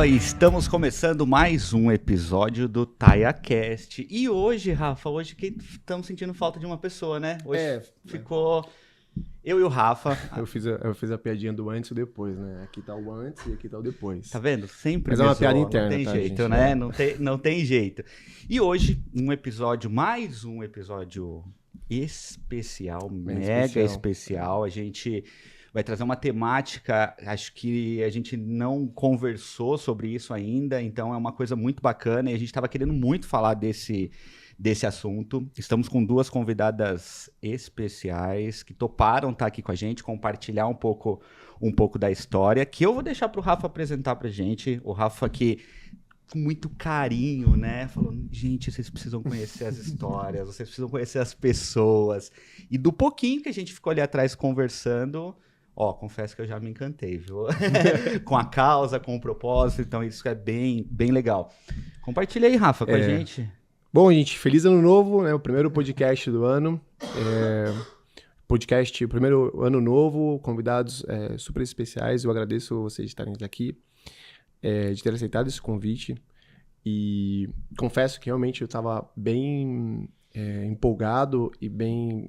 Estamos começando mais um episódio do TaiaCast. E hoje, Rafa, que estamos sentindo falta de uma pessoa, né? Hoje ficou eu e o Rafa. Eu fiz a piadinha do antes e depois, né? Aqui tá o antes e aqui tá o depois. Tá vendo? Sempre. Mas é uma piada interna, não tem tá, jeito, gente? né? Não tem jeito. E hoje, mais um episódio especial, mega especial. A gente vai trazer uma temática, acho que a gente não conversou sobre isso ainda, então é uma coisa muito bacana e a gente estava querendo muito falar desse assunto. Estamos com duas convidadas especiais que toparam estar aqui com a gente, compartilhar um pouco da história, que eu vou deixar para o Rafa apresentar para a gente. O Rafa que, com muito carinho, né, falou, gente, vocês precisam conhecer as histórias, vocês precisam conhecer as pessoas. E do pouquinho que a gente ficou ali atrás conversando... confesso que eu já me encantei, viu? Com a causa, com o propósito, então isso é bem, bem legal. Compartilha aí, Rafa, com a gente. Bom, gente, feliz ano novo, né? O primeiro podcast do ano. Primeiro ano novo, convidados super especiais. Eu agradeço vocês de estarem aqui, de ter aceitado esse convite. E confesso que realmente eu estava bem empolgado e bem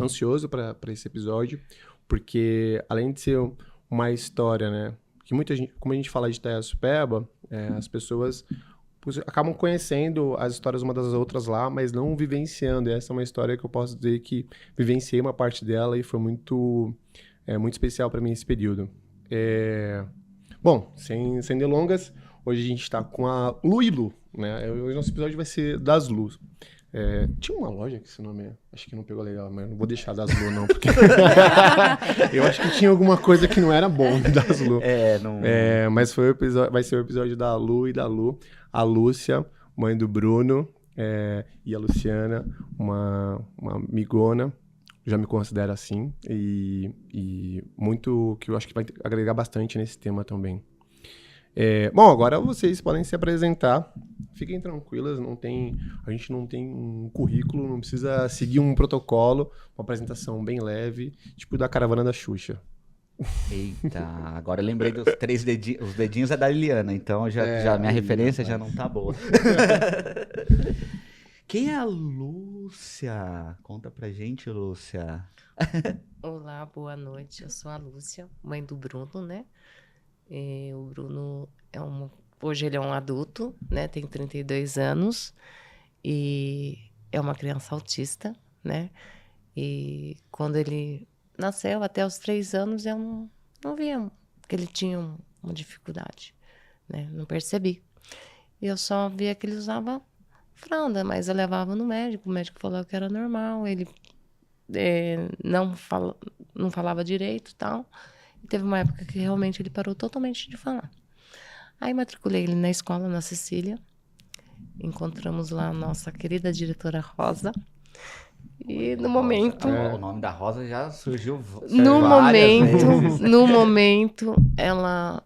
ansioso para esse episódio. Porque, além de ser uma história, né? Que muita gente, como a gente fala de Itaiaçupeba, as pessoas acabam conhecendo as histórias uma das outras lá, mas não vivenciando. E essa é uma história que eu posso dizer que vivenciei uma parte dela e foi muito especial para mim esse período. Bom, sem delongas, hoje a gente está com a Lu e Lu, né? Hoje nosso episódio vai ser das Lus. Tinha uma loja que esse nome acho que não pegou legal, mas não vou deixar das Lu não, porque eu acho que tinha alguma coisa que não era bom das Lu. Mas vai ser o episódio da Lu e da Lu, a Lúcia, mãe do Bruno, e a Luciana, uma amigona, já me considero assim, e muito que eu acho que vai agregar bastante nesse tema também. Bom, agora vocês podem se apresentar. Fiquem tranquilas, a gente não tem um currículo, não precisa seguir um protocolo, uma apresentação bem leve, tipo da caravana da Xuxa. Eita, agora eu lembrei dos 3 dedinhos, os dedinhos é da Liliana, então já minha referência já não tá boa. Quem é a Lúcia? Conta pra gente, Lúcia. Olá, boa noite, eu sou a Lúcia, mãe do Bruno, né? O Bruno hoje ele é um adulto, né? Tem 32 anos e é uma criança autista, né? E quando ele nasceu, até os 3 anos, eu não via que ele tinha uma dificuldade, né? Não percebi. Eu só via que ele usava fralda, mas eu levava no médico, o médico falou que era normal, ele não falava direito e tal. E teve uma época que realmente ele parou totalmente de falar. Aí matriculei ele na escola, na Cecília. Encontramos lá a nossa querida diretora Rosa. E no momento... O nome da Rosa já surgiu No momento, ela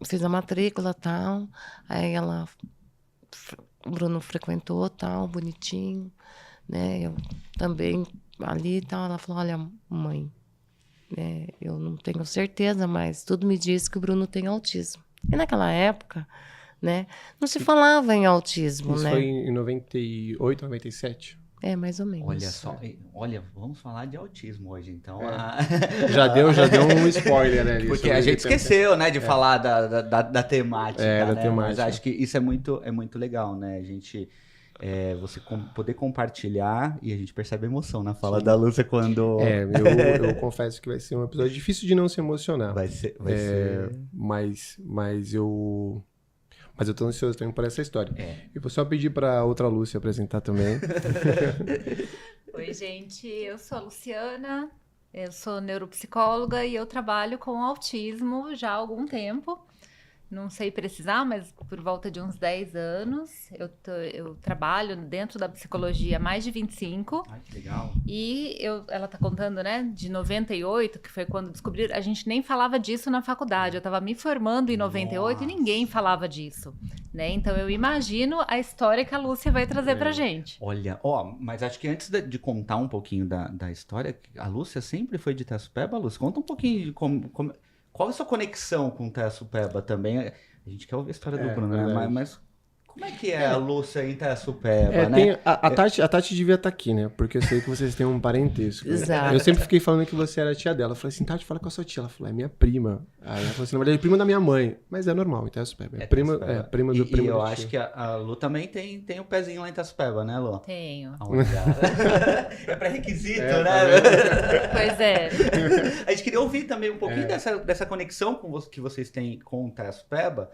fez a matrícula e tal. Aí o Bruno frequentou tal, bonitinho. Né? Eu também ali e tal. Ela falou, olha, mãe... eu não tenho certeza, mas tudo me diz que o Bruno tem autismo. E naquela época, né, não se falava em autismo, Isso né? foi em 98, 97? Mais ou menos. Olha só, vamos falar de autismo hoje, então. Já deu um spoiler ali. Porque a gente esqueceu, né, de falar da temática, da né? temática. Mas acho que isso é muito legal, né? A gente... você poder compartilhar e a gente percebe a emoção na fala da Lúcia quando... eu confesso que vai ser um episódio difícil de não se emocionar. Vai ser. Mas eu tô ansioso também por essa história. E vou só pedir para outra Lúcia apresentar também. Oi, gente, eu sou a Luciana, eu sou neuropsicóloga e eu trabalho com autismo já há algum tempo. Não sei precisar, mas por volta de uns 10 anos. Eu trabalho dentro da psicologia há mais de 25. Ai, que legal. E ela tá contando, né, de 98, que foi quando descobriram. A gente nem falava disso na faculdade. Eu estava me formando em 98 e ninguém falava disso, né? Então eu imagino a história que a Lúcia vai trazer pra gente. Olha, mas acho que antes de contar um pouquinho da história, a Lúcia sempre foi de Itaiaçupeba, Lúcia? Conta um pouquinho de como... Qual é a sua conexão com Itaiaçupeba também? A gente quer ouvir a história do É, Bruno, né? verdade. Mas como é que é a Lúcia em Itaçupeba, né? A Tati devia estar aqui, né? Porque eu sei que vocês têm um parentesco. Exato. Eu sempre fiquei falando que você era a tia dela. Eu falei assim, Tati, fala com a sua tia. Ela falou, é minha prima. Aí ela falou assim, na verdade, é prima da minha mãe. Mas é normal, Itaçupeba. É prima do E primo eu do acho tio. que a Lu também tem o pezinho lá em Itaçupeba, né, Lu? Tenho. Olha. É pré-requisito, É, né? Pois é. A gente queria ouvir também um pouquinho dessa conexão que vocês têm com Itaçupeba,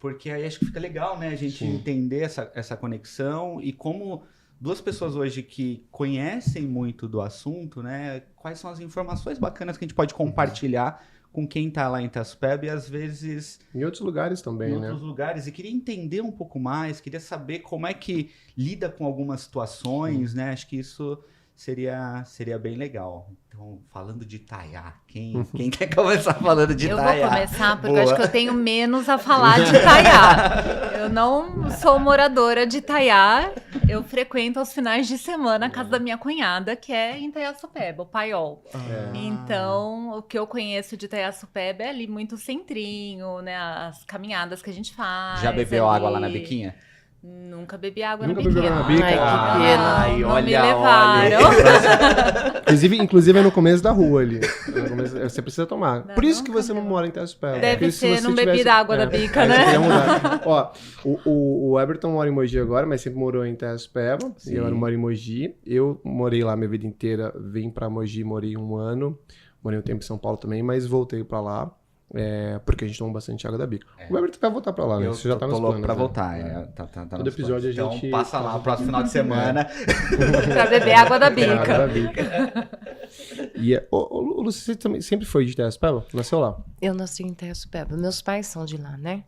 porque aí acho que fica legal, né? A gente Sim. entender essa conexão e como duas pessoas hoje que conhecem muito do assunto, né? Quais são as informações bacanas que a gente pode compartilhar com quem tá lá em Itaçupeba e às vezes Em outros lugares também, em né? outros lugares. E queria entender um pouco mais, queria saber como é que lida com algumas situações, né? Acho que isso seria bem legal. Então, falando de Itaiá, quem quer começar falando de Eu Itaiá? vou começar porque Boa. eu acho que eu tenho menos a falar de Itaiá. Eu não sou moradora de Itaiá. Eu frequento aos finais de semana a casa da minha cunhada, que é em Itaiaçupeba, o Paiol. Então, o que eu conheço de Itaiaçupeba é ali muito centrinho, né? As caminhadas que a gente faz. Já bebeu ali. água lá na biquinha? Nunca bebi água Nunca na bebeu biquinha. na bica? Ai, que Ai, pena. Não olha, me levaram. Inclusive é no começo da rua ali. No começo, você precisa tomar. Não, Por isso que nunca você não deu. mora em Itaçupeba. Deve Porque se ser, você não bebi tivesse- da água da bica, aí né? você queria mudar. Ó, o Everton mora em Mogi agora, mas sempre morou em Itaçupeba. Sim. E agora mora em Mogi. Eu morei lá minha vida inteira. Vim pra Mogi, morei 1 ano. Morei um tempo em São Paulo também, mas voltei pra lá. Porque a gente toma bastante água da bica. O Everton vai voltar pra lá, né? Eu Isso já tá tô nos louco planos, pra né? voltar. Tá Todo nos episódio planos. a gente Então passa lá faz no próximo final de semana. Pra beber água da Água bica. da bica. E, ô, Lúcia, você também sempre foi de Itaçupeba? Nasceu lá? Eu nasci em Itaiaçupeba. Meus pais são de lá, né?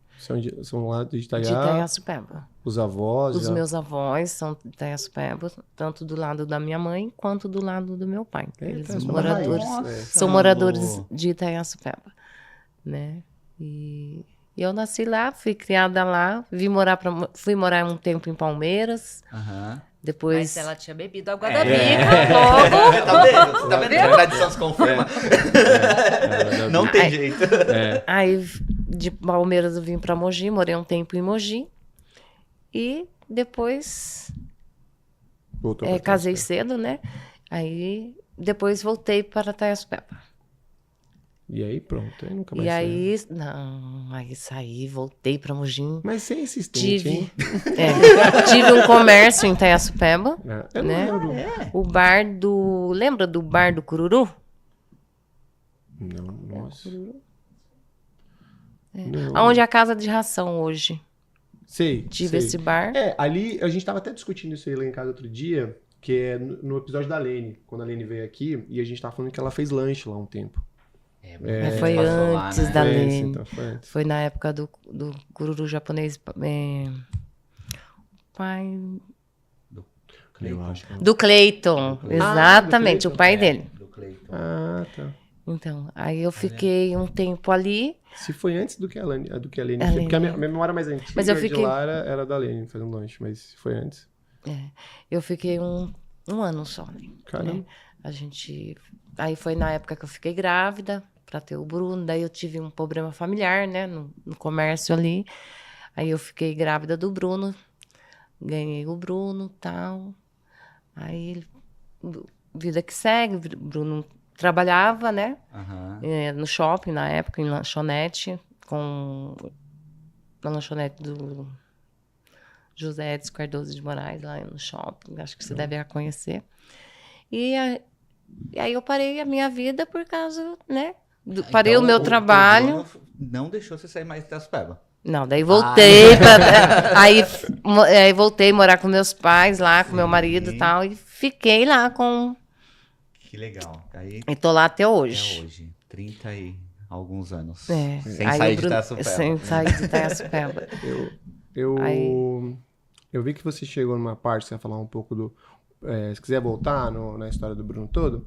São lá de De Itaiá, Itaiaçupeba. os avós. Os já- meus avós são de Itaiaçupeba, tanto do lado da minha mãe quanto do lado do meu pai. Eita, Eles são moradores, raiz. são moradores de Itaiaçupeba, né? E eu nasci lá, fui criada lá, fui morar um tempo em Palmeiras, Aham. depois Mas ela tinha bebido água da bica, logo. Tá vendo? Tá vendo? A tradição se confirma. Não tem Ai. jeito. aí de Palmeiras eu vim para Mogi, morei um tempo em Mogi e depois Voltou pra casei Itaçupeba. cedo, né? Aí depois voltei para Itaiaçupeba. E aí, pronto. Aí nunca mais E saiu. aí, aí saí, voltei para Mogi. Mas você é insistente, hein? Tive um comércio em Itaiaçupeba, Eu né? não lembro. o bar do... Lembra do bar do Cururu? Não, nossa. Onde é a casa de ração hoje. Sei, Tive sei. esse bar. Ali, a gente tava até discutindo isso aí lá em casa outro dia, que é no episódio da Lene, quando a Lene veio aqui, e a gente tava falando que ela fez lanche lá um tempo. Mas foi passou lá, antes né? da Foi esse, Lene. então, foi antes. Foi na época do Cururu japonês. Pai... Eu acho. Do Cleiton. Exatamente, Cleiton. o pai dele. Do Cleiton. Ah, tá. Então, aí eu fiquei um tempo ali. Se foi antes do que a Lene, A fez, Lene. porque a minha memória mais antiga Mas eu fiquei- de lá era da Lene fazendo lanche, mas se foi antes. Eu fiquei um ano só, né? Caramba. A gente... Aí foi na época que eu fiquei grávida para ter o Bruno. Daí eu tive um problema familiar, né? No comércio ali. Aí eu fiquei grávida do Bruno. Ganhei o Bruno e tal. Aí, vida que segue. O Bruno trabalhava, né? Aham. No shopping, na época, em lanchonete. Na lanchonete do José Edson Cardoso de Moraes, lá no shopping. Acho que você deve conhecer. E aí eu parei a minha vida por causa, né? Parei Então, o meu trabalho. Bruno não deixou você sair mais de Itaçupeba. Não, daí voltei aí voltei a morar com meus pais lá, com meu marido e tal, e fiquei lá Que legal. Aí e tô lá até é hoje. hoje, 30 e alguns anos. É. Sem Aí sair o de Bruno- Itaçupeba. Sem sair de Itaiaçupeba. Eu vi que você chegou numa parte, você vai falar um pouco do... se quiser voltar na história do Bruno todo,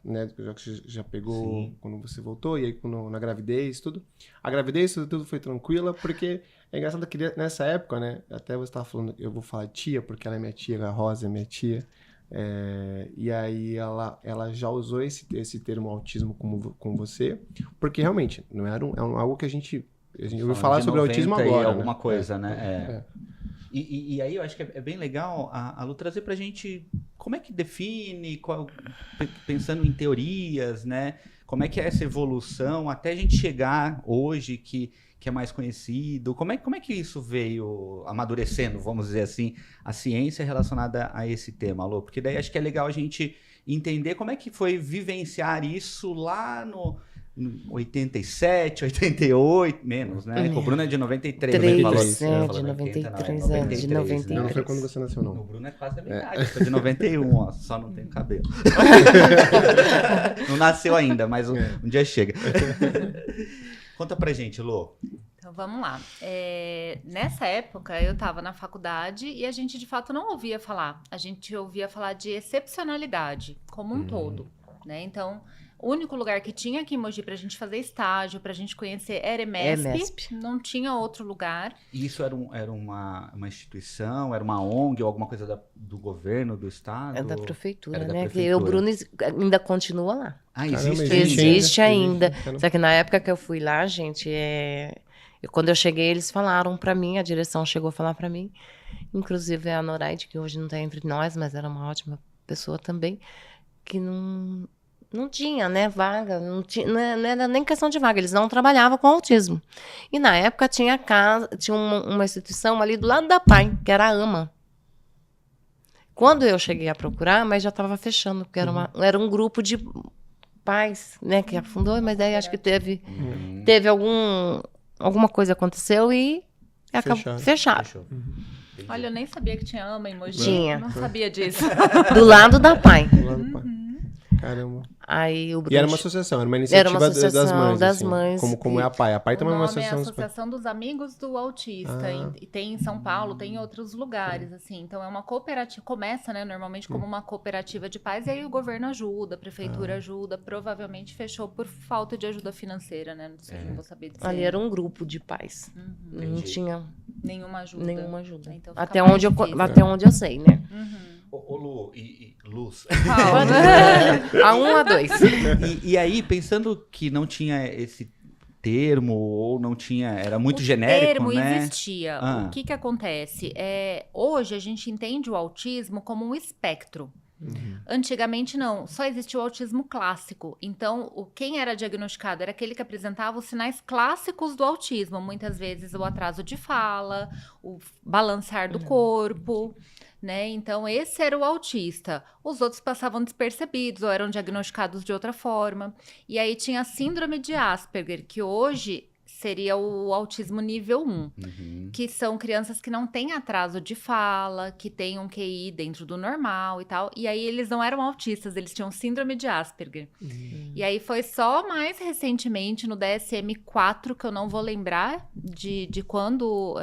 né, já que você já pegou Sim. quando você voltou, e aí na gravidez, tudo. A gravidez, tudo foi tranquila, porque é engraçado que nessa época, né, até você estava falando, eu vou falar tia, porque ela é minha tia, a Rosa é minha tia, e aí ela já usou esse termo autismo com você, porque realmente não era algo que a gente Eu vou falar sobre autismo agora. Alguma coisa, né? E aí eu acho que é bem legal a Lu trazer pra gente como é que define, pensando em teorias, né? Como é que é essa evolução até a gente chegar hoje que é mais conhecido. Como é que isso veio amadurecendo, vamos dizer assim, a ciência relacionada a esse tema, Lu? Porque daí acho que é legal a gente entender como é que foi vivenciar isso lá no 87, 88, menos, né? O Bruno é de 93, né? Três, Falou, né? falou De 93, 93, de 93. Não foi quando você nasceu, O não. Bruno é quase da minha idade, eu sou de 91, ó, só não tenho cabelo. Não nasceu ainda, mas um dia chega. Conta pra gente, Lu. Então vamos lá. Nessa época eu estava na faculdade e a gente de fato não ouvia falar. A gente ouvia falar de excepcionalidade como um todo, né? Então, o único lugar que tinha aqui em Mogi pra gente fazer estágio, pra gente conhecer era EMESP. Não tinha outro lugar. E isso era uma instituição, era uma ONG ou alguma coisa do governo, do estado? É da prefeitura, Era da né? prefeitura. Que o Bruno ainda continua lá. Ah, Caramba, Existe ainda. Caramba. Só que na época que eu fui lá, gente, quando eu cheguei, eles falaram pra mim, a direção chegou a falar pra mim, inclusive a Noraide, que hoje não tá entre nós, mas era uma ótima pessoa também, que não tinha, né, vaga, não era nem questão de vaga, eles não trabalhavam com autismo. E na época tinha uma instituição ali do lado da PAI, que era a AMA. Quando eu cheguei a procurar, mas já estava fechando, porque era um grupo de pais, né, que afundou, mas daí acho que teve alguma coisa aconteceu e acabou fechado. Fechou. Olha, eu nem sabia que tinha AMA em Mogi. Tinha. Não sabia disso. Do lado da PAI. Lá no pai. Caramba. Aí o Bruno E era uma associação, era uma iniciativa associação das mães. mães, Assim, como é a PAI. A PAI O também é uma nome é associação dos pais. Associação dos Amigos do Autista. E tem em São Paulo, tem em outros lugares, assim. Então, é uma cooperativa. Começa, né, normalmente como uma cooperativa de pais. E aí o governo ajuda, a prefeitura ajuda. Provavelmente fechou por falta de ajuda financeira, né? Não sei, não vou saber dizer. ali era um grupo de pais. Não Entendi. tinha Nenhuma ajuda. nenhuma ajuda. Então, fica até mais onde difícil. até onde eu sei, né? Ô Lu, e Luz. A 1 a 2. E aí, pensando que não tinha esse termo, ou não tinha, era muito genérico, O termo né? existia. Ah. O que acontece? Hoje a gente entende o autismo como um espectro. Antigamente não, só existia o autismo clássico. Então, quem era diagnosticado era aquele que apresentava os sinais clássicos do autismo. Muitas vezes o atraso de fala, o balançar do corpo, né? Então, esse era o autista. Os outros passavam despercebidos ou eram diagnosticados de outra forma. E aí tinha a síndrome de Asperger, que hoje seria o autismo nível 1, que são crianças que não têm atraso de fala, que têm um QI dentro do normal e tal. E aí eles não eram autistas, eles tinham síndrome de Asperger. E aí foi só mais recentemente, no DSM-4, que eu não vou lembrar de quando,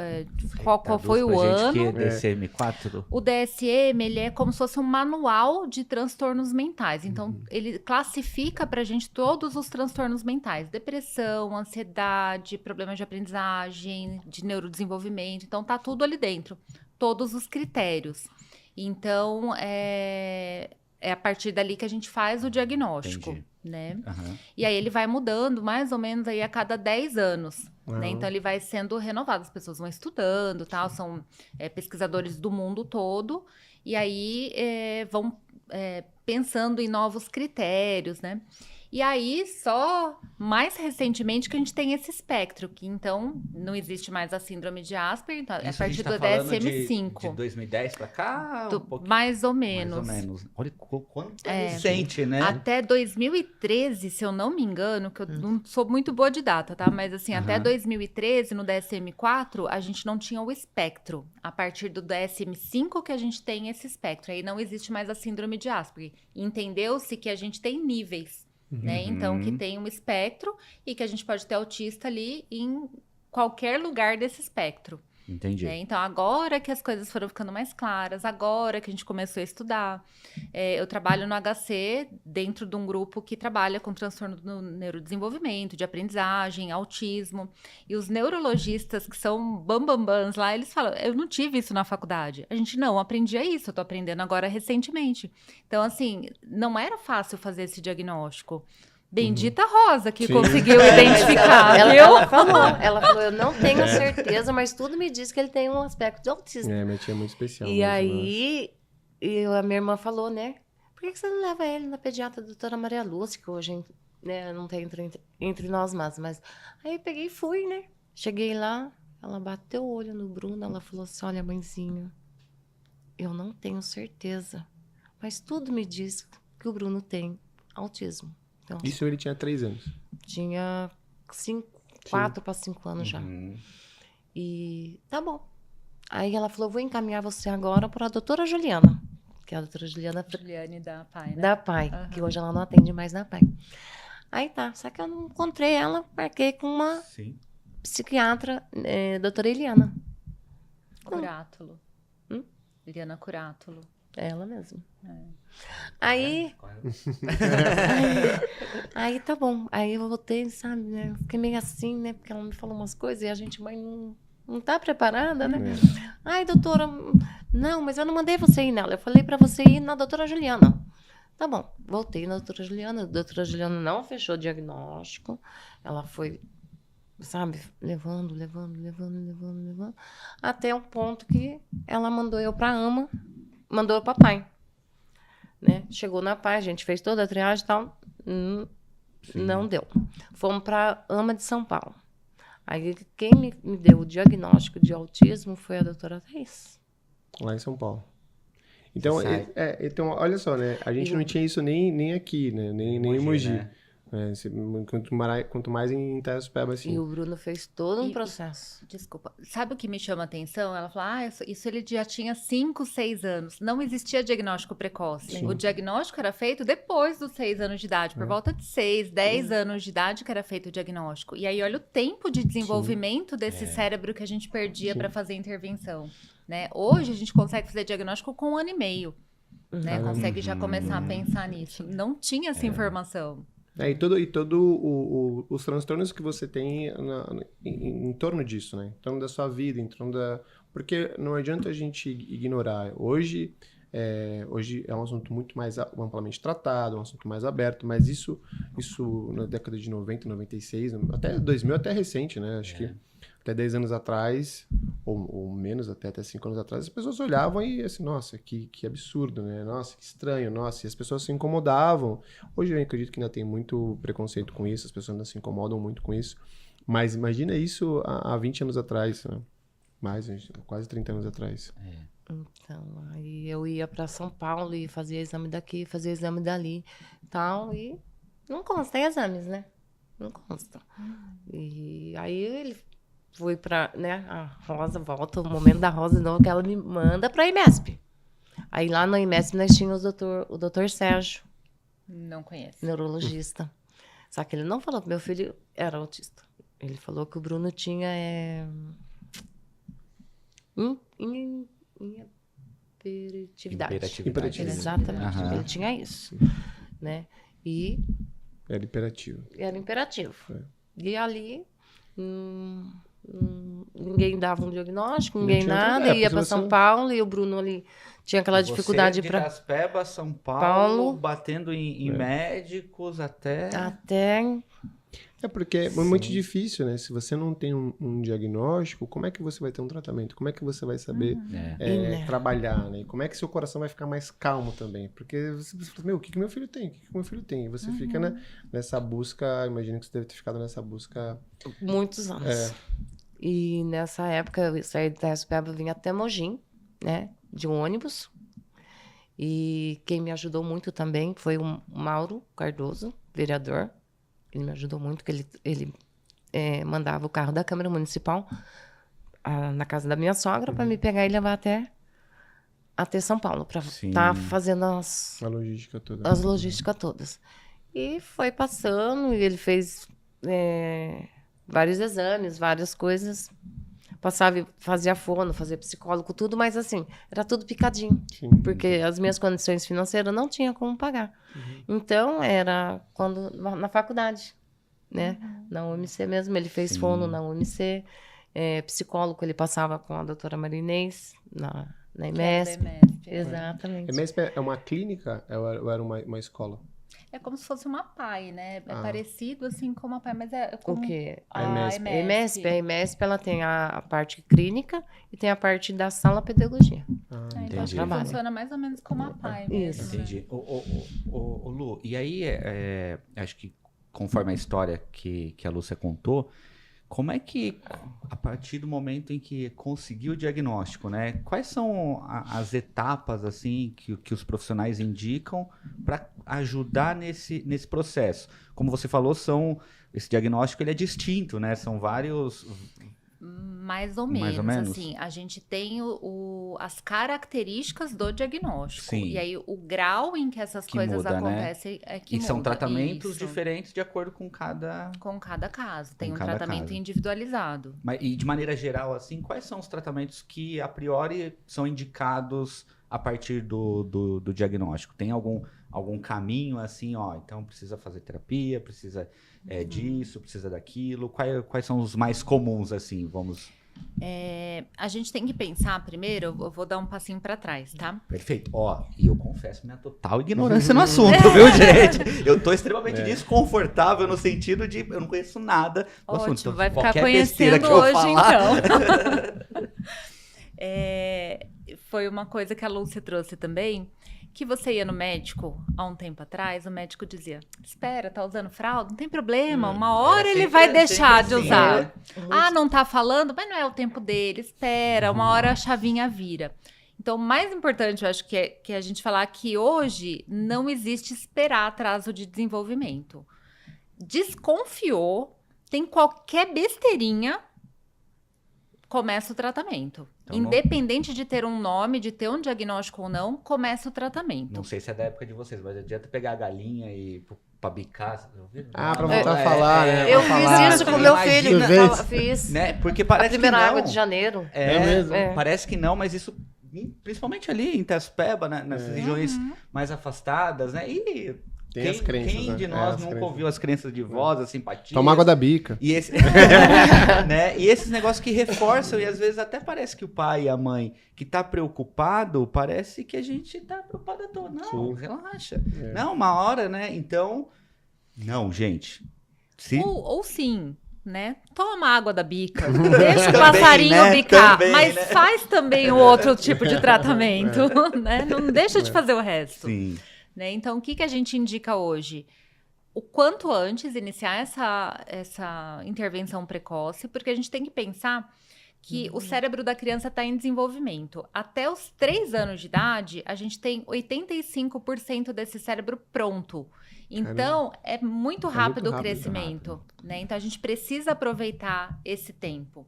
qual foi o ano. Que é DSM-4? O DSM, ele é como se fosse um manual de transtornos mentais. Então, ele classifica pra gente todos os transtornos mentais. Depressão, ansiedade, problemas de aprendizagem, de neurodesenvolvimento. Então, tá tudo ali dentro. Todos os critérios. Então, é a partir dali que a gente faz o diagnóstico. Entendi. Né? Aham. E aí ele vai mudando mais ou menos aí a cada 10 anos, né? Então ele vai sendo renovado, as pessoas vão estudando, tal, são pesquisadores do mundo todo, e aí vão pensando em novos critérios, né? E aí, só mais recentemente que a gente tem esse espectro, que então não existe mais a síndrome de Asperger, então, Isso a a partir gente do tá falando DSM-5. De 2010 pra cá? Um pouquinho Mais ou menos. mais ou menos. Olha quanto é recente, né? Até 2013, se eu não me engano, que eu não sou muito boa de data, tá? Mas assim, até 2013, no DSM-4, a gente não tinha o espectro. A partir do DSM-5 que a gente tem esse espectro. Aí não existe mais a síndrome de Asperger. Entendeu-se que a gente tem níveis, né? Então, que tem um espectro e que a gente pode ter autista ali em qualquer lugar desse espectro. Entendi. Né? Então, agora que as coisas foram ficando mais claras, agora que a gente começou a estudar. Eu trabalho no HC, dentro de um grupo que trabalha com transtorno do neurodesenvolvimento, de aprendizagem, autismo. E os neurologistas, que são bambambãs lá, eles falam, eu não tive isso na faculdade. A gente não aprendia isso, eu tô aprendendo agora recentemente. Então, assim, não era fácil fazer esse diagnóstico. Bendita Rosa que Sim. conseguiu identificar, Ela, viu? ela falou, eu não tenho certeza, mas tudo me diz que ele tem um aspecto de autismo. Minha tia é muito especial. E mesmo, aí, a minha irmã falou, né? Por que você não leva ele na pediatra da doutora Maria Lúcia, que hoje, né, não tem entre nós mais, mas... Aí eu peguei e fui, né? Cheguei lá, ela bateu o olho no Bruno, ela falou assim, olha, mãezinha, eu não tenho certeza, mas tudo me diz que o Bruno tem autismo. Então, Isso ele tinha 3 anos. tinha 4 para 5 anos já. Uhum. E tá bom. Aí ela falou, vou encaminhar você agora para a doutora Juliana, que é a doutora Juliana Juliane da Pai, né? da Pai, Aham. que hoje ela não atende mais na Pai. Aí tá, só que eu não encontrei ela, marquei com uma Sim. psiquiatra, doutora Eliana. Curátulo. Hum? Eliana Curátulo. É ela mesma. É. Aí, aí tá bom. Aí eu voltei, sabe, né? Eu fiquei meio assim, né? Porque ela me falou umas coisas e a gente, mãe, não tá preparada, né? Ai, doutora, não, mas eu não mandei você ir nela. Eu falei pra você ir na doutora Juliana. Tá bom, voltei na doutora Juliana. A doutora Juliana não fechou o diagnóstico. Ela foi, sabe, levando. Até um ponto que ela mandou eu pra AMA, mandou eu pra Pai. Né? Chegou na Pai, a gente fez toda a triagem e tal. Não deu. Fomos pra AMA de São Paulo. Aí quem me deu o diagnóstico de autismo foi a doutora Thais. Lá em São Paulo. Então, Sai. então olha só, né? A gente não tinha isso nem aqui, né? Nem em Mogi. né? Quanto mais em Itaiaçupeba, assim. E o Bruno fez todo um E- processo. Desculpa. Sabe o que me chama a atenção? Ela fala, isso ele já tinha 5, 6 anos. Não existia diagnóstico precoce. Sim. O diagnóstico era feito depois dos 6 anos de idade, por volta de 6, 10 anos de idade que era feito o diagnóstico. E aí, olha o tempo de desenvolvimento desse cérebro que a gente perdia para fazer intervenção. Né? Hoje, a gente consegue fazer diagnóstico com 1 ano e meio. Né? Consegue já começar a pensar nisso. Não tinha essa informação. E os transtornos que você tem em torno disso, né? Em torno da sua vida, em torno da... Porque não adianta a gente ignorar. Hoje é um assunto muito mais amplamente tratado, um assunto mais aberto, mas isso na década de 90, 96, até 2000, até recente, né? Acho que até 10 anos atrás, ou menos, até 5 anos atrás, as pessoas olhavam e assim, nossa, que absurdo, né? Nossa, que estranho, nossa, e as pessoas se incomodavam. Hoje eu acredito que ainda tem muito preconceito com isso, as pessoas ainda se incomodam muito com isso, mas imagina isso há 20 anos atrás, né? Mais, quase 30 anos atrás. Então, aí eu ia para São Paulo e fazia exame daqui, fazia exame dali, tal, e não consta, tem exames, né? Não consta. E aí ele foi para, né, a Rosa volta, o momento da Rosa, não, que ela me manda para a IMESP. Aí lá na IMESP nós tínhamos o doutor Sérgio, Não conheço. neurologista. Só que ele não falou que meu filho era autista. Ele falou que o Bruno tinha hiperatividade. Hiperatividade. Exatamente. Aham. Ele tinha isso, né? E Era imperativo. era imperativo. É. E ali ninguém dava um diagnóstico, Não ninguém tinha nada, outra- ia porque para você- São Paulo e o Bruno ali tinha aquela dificuldade de para Itaspeba, São Paulo, Paulo. batendo em médicos até... até Porque é muito difícil, né? Se você não tem um diagnóstico, como é que você vai ter um tratamento? Como é que você vai saber né? trabalhar, né? E como é que seu coração vai ficar mais calmo também? Porque você fala, meu, o que meu filho tem? O que meu filho tem? E você fica nessa busca, imagino que você deve ter ficado nessa busca... muitos anos. E nessa época eu saí de Itaspeba, vim até Mogi, né? De ônibus. E quem me ajudou muito também foi o Mauro Cardoso, vereador. Ele me ajudou muito, que ele mandava o carro da Câmara Municipal na casa da minha sogra para me pegar e levar até São Paulo, para Sim. estar fazendo A logística toda. as logísticas todas. E foi passando, e ele fez vários exames, várias coisas. Passava, fazia fono, fazia psicólogo, tudo, mas assim, era tudo picadinho. Sim. Porque as minhas condições financeiras não tinha como pagar. Então, era na faculdade, né? Na UMC mesmo, ele fez fono na UMC. Psicólogo, ele passava com a doutora Marinês na Que é EMESP. da EMESP, Exatamente. EMESP é uma clínica ou era uma escola? É como se fosse uma PAI, né? É Ah. parecido assim com uma PAI, mas é O como quê? A EMESP. A EMESP, ela tem a parte clínica e tem a parte da sala pedagogia. Ah, Então Entendi. acho que Trabalho. funciona mais ou menos como uma PAI mesmo. Isso. né? Entendi. Ô, Lu, e aí, acho que conforme a história que a Lúcia contou, como é que, a partir do momento em que conseguiu o diagnóstico, né? Quais são as etapas, assim, que os profissionais indicam para ajudar nesse processo? Como você falou, esse diagnóstico ele é distinto, né? São vários... Mais ou Mais ou menos? assim, a gente tem as características do diagnóstico. Sim. E aí, o grau em que essas Que coisas muda, né? acontecem é que E são muda. tratamentos Isso. diferentes de acordo com cada... Com cada caso. Tem Com um cada tratamento caso. individualizado. E de maneira geral, assim, quais são os tratamentos que, a priori, são indicados a partir do diagnóstico? Tem algum caminho, assim, ó, então precisa fazer terapia, precisa disso, precisa daquilo? Quais são os mais comuns, assim, vamos... A gente tem que pensar primeiro, eu vou dar um passinho para trás, tá? Perfeito. Ó, e eu confesso minha total ignorância no assunto, viu, gente? Eu tô extremamente desconfortável no sentido de eu não conheço nada do assunto. Ótimo, Então, vai ficar qualquer besteira conhecendo que eu hoje, falar... então. Foi uma coisa que a Lúcia trouxe também, que você ia no médico há um tempo atrás, o médico dizia, espera, tá usando fralda? Não tem problema, uma hora ele vai deixar de sempre usar. assim, né? Ah, não tá falando? Mas não é o tempo dele, espera, uma hora a chavinha vira. Então, o mais importante, eu acho que é a gente falar que hoje não existe esperar atraso de desenvolvimento. Desconfiou, tem qualquer besteirinha, começa o tratamento. Então, Independente de ter um nome, de ter um diagnóstico ou não, começa o tratamento. Não sei se é da época de vocês, mas adianta pegar a galinha e pra bicar. pra voltar a falar, né? Eu Pra fiz falar, isso com né? meu filho. Você fez? Fiz. Né? Porque A parece que primeira não. água de janeiro. É mesmo? Parece que não, mas isso, principalmente ali em Tespeba, né? Nessas regiões mais afastadas, né? E Tem as crenças, quem né? de nós as nunca crenças. ouviu as crenças de voz, a simpatia? Toma água da bica. E, né? E esses negócios que reforçam, e às vezes até parece que o pai e a mãe que tá preocupado, parece que a gente tá preocupado à toa. Não, Sim. relaxa. Não, uma hora, né? Então, não, gente. Ou sim, né? Toma água da bica, deixa o Também, passarinho né? bicar, Também, mas né? faz também o outro tipo de tratamento, né? Não deixa de fazer o resto. Sim. Né? Então, o que a gente indica hoje? O quanto antes iniciar essa intervenção precoce, porque a gente tem que pensar que o cérebro da criança está em desenvolvimento. Até os 3 anos de idade, a gente tem 85% desse cérebro pronto. Então, é muito rápido o crescimento. Né? Então, a gente precisa aproveitar esse tempo.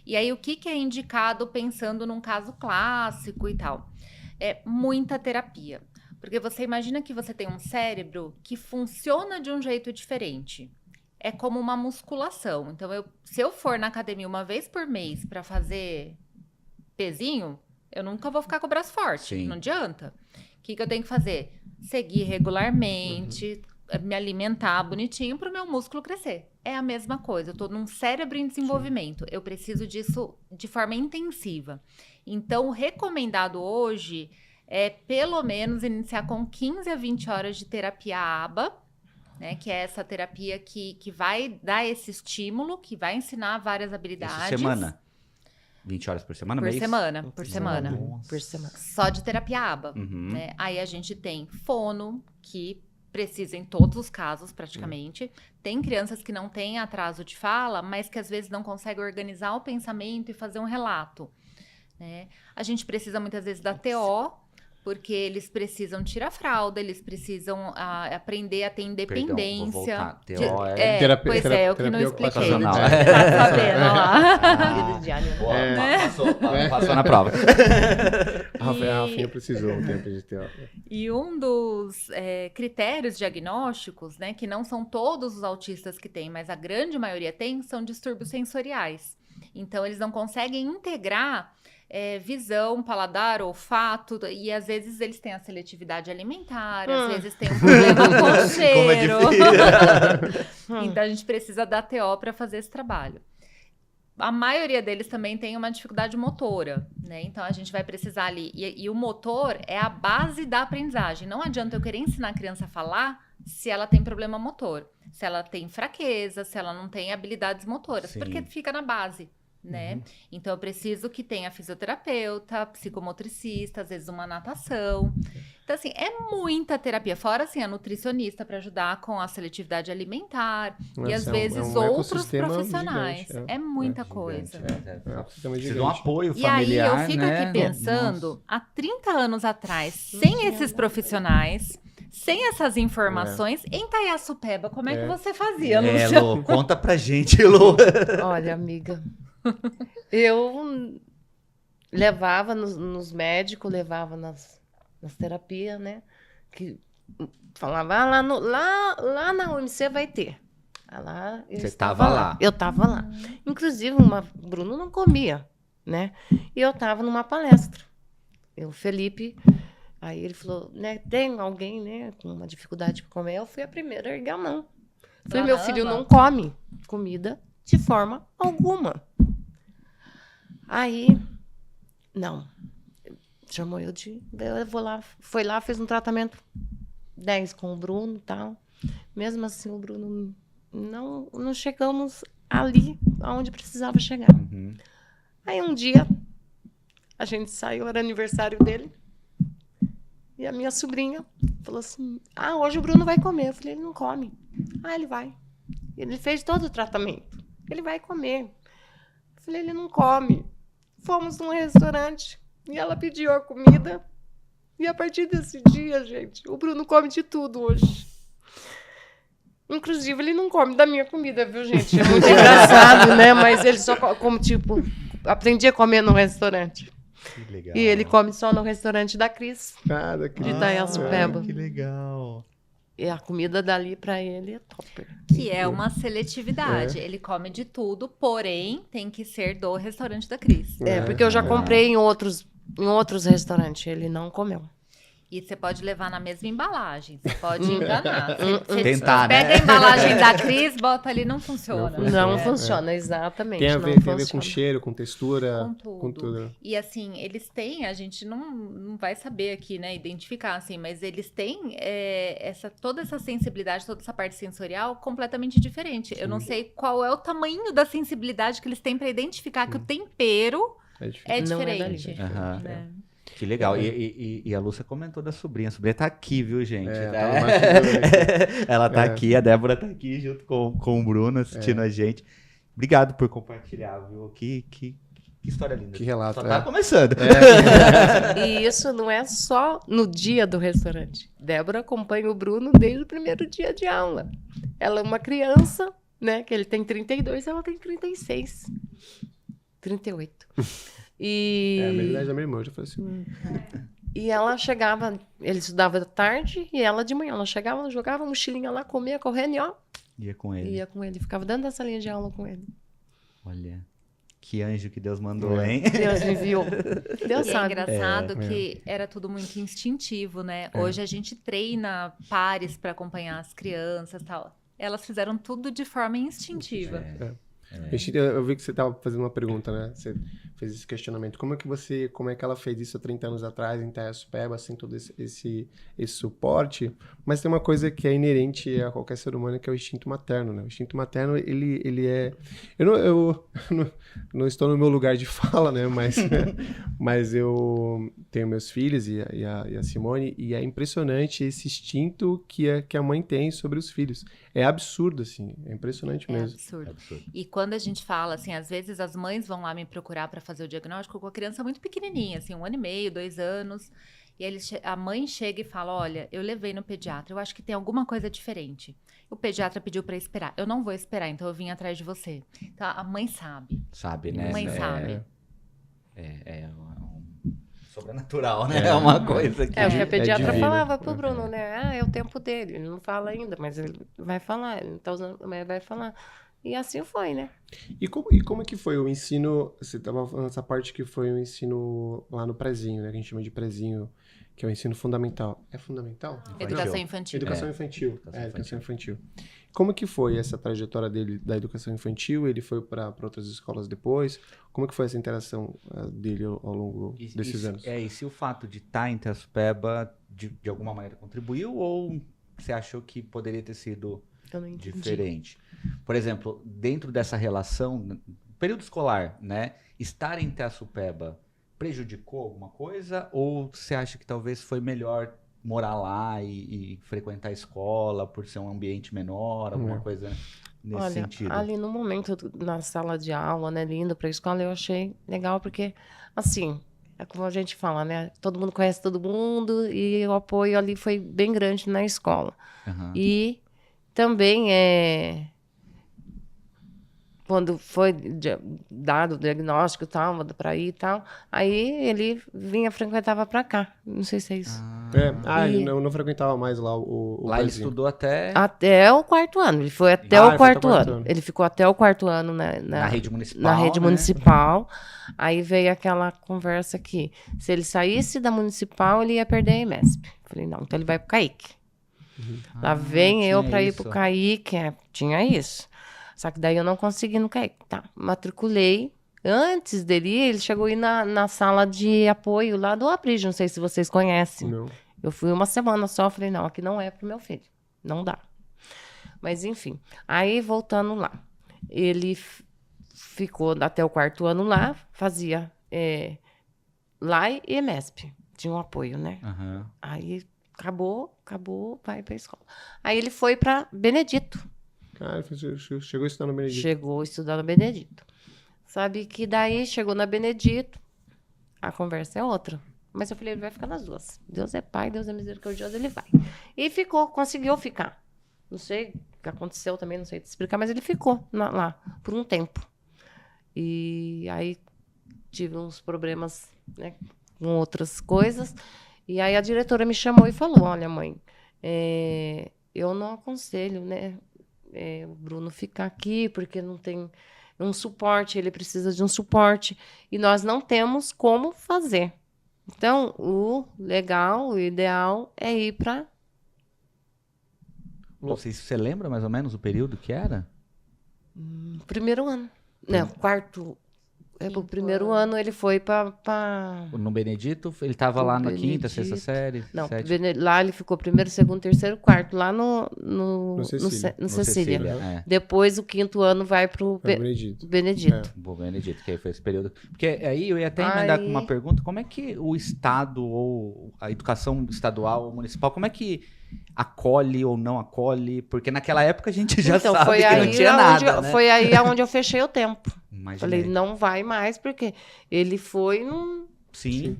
E aí, o que é indicado pensando num caso clássico e tal? É muita terapia. Porque você imagina que você tem um cérebro que funciona de um jeito diferente. É como uma musculação. Então, se eu for na academia uma vez por mês para fazer pezinho, eu nunca vou ficar com o braço forte. Sim. Não adianta. O que eu tenho que fazer? Seguir regularmente, me alimentar bonitinho para o meu músculo crescer. É a mesma coisa. Eu estou num cérebro em desenvolvimento. Eu preciso disso de forma intensiva. Então, o recomendado hoje é pelo menos iniciar com 15 a 20 horas de terapia ABA, né, que é essa terapia que vai dar esse estímulo, que vai ensinar várias habilidades. Isso semana? 20 horas por semana, Por mês? semana, por semana. Nossa. Por semana. Só de terapia ABA. Uhum. Né? Aí a gente tem fono, que precisa em todos os casos, praticamente. Tem crianças que não têm atraso de fala, mas que às vezes não conseguem organizar o pensamento e fazer um relato. Né? A gente precisa muitas vezes da TO, porque eles precisam tirar a fralda, eles precisam aprender a ter independência. Vou voltar. TO Pois é, eu que não expliquei. ocupacional. Tá sabendo, ó lá. Boa, passou na prova. A Rafinha precisou um tempo de ter. E um dos critérios diagnósticos, né, que não são todos os autistas que têm, mas a grande maioria tem, são distúrbios sensoriais. Então, eles não conseguem integrar visão, paladar, olfato, e às vezes eles têm a seletividade alimentar, às vezes tem um problema com cheiro. Como é difícil. Então, a gente precisa da TO para fazer esse trabalho. a maioria deles também tem uma dificuldade motora, né? Então a gente vai precisar ali. E o motor é a base da aprendizagem. Não adianta eu querer ensinar a criança a falar se ela tem problema motor, se ela tem fraqueza, se ela não tem habilidades motoras, porque fica na base. Né? Então eu preciso que tenha fisioterapeuta, psicomotricista, às vezes uma natação. Então assim, é muita terapia, fora assim a nutricionista para ajudar com a seletividade alimentar e às vezes outros profissionais. Gigante, é muita coisa. Precisa de um apoio familiar, e aí eu fico aqui pensando, há 30 anos atrás, sem esses profissionais, sem essas informações, em Itaiaçupeba, como é que você fazia, Lúcia? Lô, conta pra gente, Lô. Olha, amiga, eu levava nos médicos, levava nas terapias, né? Que falava, lá na UMC vai ter. Lá, você estava lá. Eu estava lá. Inclusive, Bruno não comia, né? E eu estava numa palestra. O Felipe, aí ele falou, né? Tem alguém, né? Com uma dificuldade para comer. Eu fui a primeira a erguer a mão. Falei, meu filho não come comida de forma alguma. Aí, não. Chamou eu vou lá. Foi lá, fez um tratamento 10 com o Bruno e tal. Mesmo assim, o Bruno não chegamos ali aonde precisava chegar. Aí um dia, a gente saiu, era aniversário dele. E a minha sobrinha falou assim, hoje o Bruno vai comer. Eu falei, ele não come. Ele vai. Ele fez todo o tratamento. Ele vai comer. Eu falei, ele não come. Fomos num restaurante e ela pediu a comida. E a partir desse dia, gente, o Bruno come de tudo hoje. Inclusive, ele não come da minha comida, viu, gente? É muito engraçado, né? Mas ele só come, tipo, aprendi a comer no restaurante. Que legal. E ele come só no restaurante da Cris. Da Cris. De Itaiaçupeba. Que legal. E a comida dali pra ele é top. Que é uma seletividade. Ele come de tudo, porém tem que ser do restaurante da Cris. Porque eu já comprei em outros restaurantes. Ele não comeu. E você pode levar na mesma embalagem. Você pode enganar. Você tentar, né? pega a embalagem da Cris, bota ali, não funciona. Não funciona, exatamente. Tem a ver com cheiro, com textura, com tudo. E assim, eles têm, a gente não vai saber aqui, né, identificar, assim, mas eles têm toda essa sensibilidade, toda essa parte sensorial completamente diferente. Eu não sei qual é o tamanho da sensibilidade que eles têm para identificar que o tempero é diferente. Né? Que legal. E a Lúcia comentou da sobrinha. A sobrinha tá aqui, viu, gente? Ela tá aqui, a Débora tá aqui junto com o Bruno assistindo a gente. Obrigado por compartilhar, viu? Que história linda. Que relato. Só tá começando. E isso não é só no dia do restaurante. Débora acompanha o Bruno desde o primeiro dia de aula. Ela é uma criança, né? Que ele tem 32, ela tem 36. 38. A mesma idade da minha irmã, eu já falei assim. E ela chegava, ele estudava de tarde e ela de manhã. Ela chegava, ela jogava a mochilinha lá, comia, correndo e ia com ele. Ia com ele, ficava dentro da salinha de aula com ele. Olha, que anjo que Deus mandou, hein? Deus enviou. Deus sabe. É engraçado que era tudo muito instintivo, né? Hoje a gente treina pares para acompanhar as crianças e tal. Elas fizeram tudo de forma instintiva. Eu vi que você estava fazendo uma pergunta, né? Você fez esse questionamento. Como é que ela fez isso há 30 anos atrás em Itaiaçupeba, assim, todo esse suporte? Mas tem uma coisa que é inerente a qualquer ser humano, que é o instinto materno, né? O instinto materno, ele é... Eu não estou no meu lugar de fala, né? Mas eu tenho meus filhos e a Simone, e é impressionante esse instinto que a mãe tem sobre os filhos. É absurdo, assim. É impressionante mesmo. É absurdo. E quando a gente fala, assim, às vezes as mães vão lá me procurar para fazer o diagnóstico com a criança muito pequenininha, assim, 1 ano e meio, 2 anos. E a mãe chega e fala, olha, eu levei no pediatra, eu acho que tem alguma coisa diferente. O pediatra pediu para esperar. Eu não vou esperar, então eu vim atrás de você. Então a mãe sabe. Sabe, né? A mãe sabe. Sobrenatural, né? É uma coisa que... o que a pediatra falava pro Bruno, né? É o tempo dele. Ele não fala ainda, mas ele vai falar. Ele tá usando, mas vai falar. E assim foi, né? E como é que foi o ensino? Você estava falando essa parte que foi o ensino lá no prezinho, né? Que a gente chama de prezinho, que é o ensino fundamental. É fundamental? Educação infantil. Educação infantil. Educação infantil. Como que foi essa trajetória dele da educação infantil? Ele foi para outras escolas depois? Como que foi essa interação dele ao longo desses anos? E se o fato de estar em Itaçupeba de alguma maneira contribuiu ou você achou que poderia ter sido diferente? Por exemplo, dentro dessa relação, período escolar, né? Estar em Itaçupeba prejudicou alguma coisa? Ou você acha que talvez foi melhor morar lá e frequentar a escola por ser um ambiente menor, alguma coisa nesse sentido? Ali no momento, na sala de aula, né, indo para a escola, eu achei legal porque, assim, é como a gente fala, né? Todo mundo conhece todo mundo e o apoio ali foi bem grande na escola. Uhum. E também quando foi dado o diagnóstico e tal, para ir e tal, aí ele frequentava para cá. Não sei se é isso. Ele não frequentava mais lá o Lá ele barzinho. estudou até o quarto ano. Ele foi até o quarto ano. Ele ficou até o quarto ano na rede municipal. Na rede né? municipal. Aí veio aquela conversa aqui. Se ele saísse da municipal, ele ia perder a EMESP. Falei, não, então ele vai pro CAIC. Lá vem eu para ir pro CAIC. Tinha isso. Só que daí eu não consegui no CAIC. Tá, matriculei. Antes dele ir, ele chegou a ir na sala de apoio lá do Aprígio. Não sei se vocês conhecem. Não. Eu fui uma semana só. Falei, não, aqui não é pro meu filho. Não dá. Mas, enfim. Aí, voltando lá. Ele ficou até o quarto ano lá. Fazia lá e EMESP. Tinha um apoio, né? Uhum. Aí, acabou, vai pra escola. Aí, ele foi pra Benedito. Chegou a estudar no Benedito. Chegou a estudar no Benedito. Sabe que daí chegou na Benedito, a conversa é outra. Mas eu falei, ele vai ficar nas duas. Deus é pai, Deus é misericordioso, ele vai. E conseguiu ficar. Não sei o que aconteceu também, não sei te explicar, mas ele ficou lá por um tempo. E aí tive uns problemas, né, com outras coisas. E aí a diretora me chamou e falou, olha, mãe, eu não aconselho, né, o Bruno ficar aqui, porque não tem um suporte, ele precisa de um suporte, e nós não temos como fazer. Então, o legal, o ideal é ir para... Não sei se você lembra mais ou menos o período que era? Primeiro ano. Não, quarto... O primeiro ano ele foi para... No Benedito, ele estava lá na quinta, sexta série? Não, sétima. lá ele ficou primeiro, segundo, terceiro, quarto, lá no Cecília. Depois o quinto ano vai para o Benedito. O Benedito, que aí foi esse período. Porque aí eu ia até emendar com uma pergunta, como é que o Estado ou a educação estadual ou municipal, como é que acolhe ou não acolhe? Porque naquela época a gente já sabe que não tinha nada, né? Foi aí onde eu fechei o tempo. Imaginei. Falei, não vai mais, porque ele foi Sim.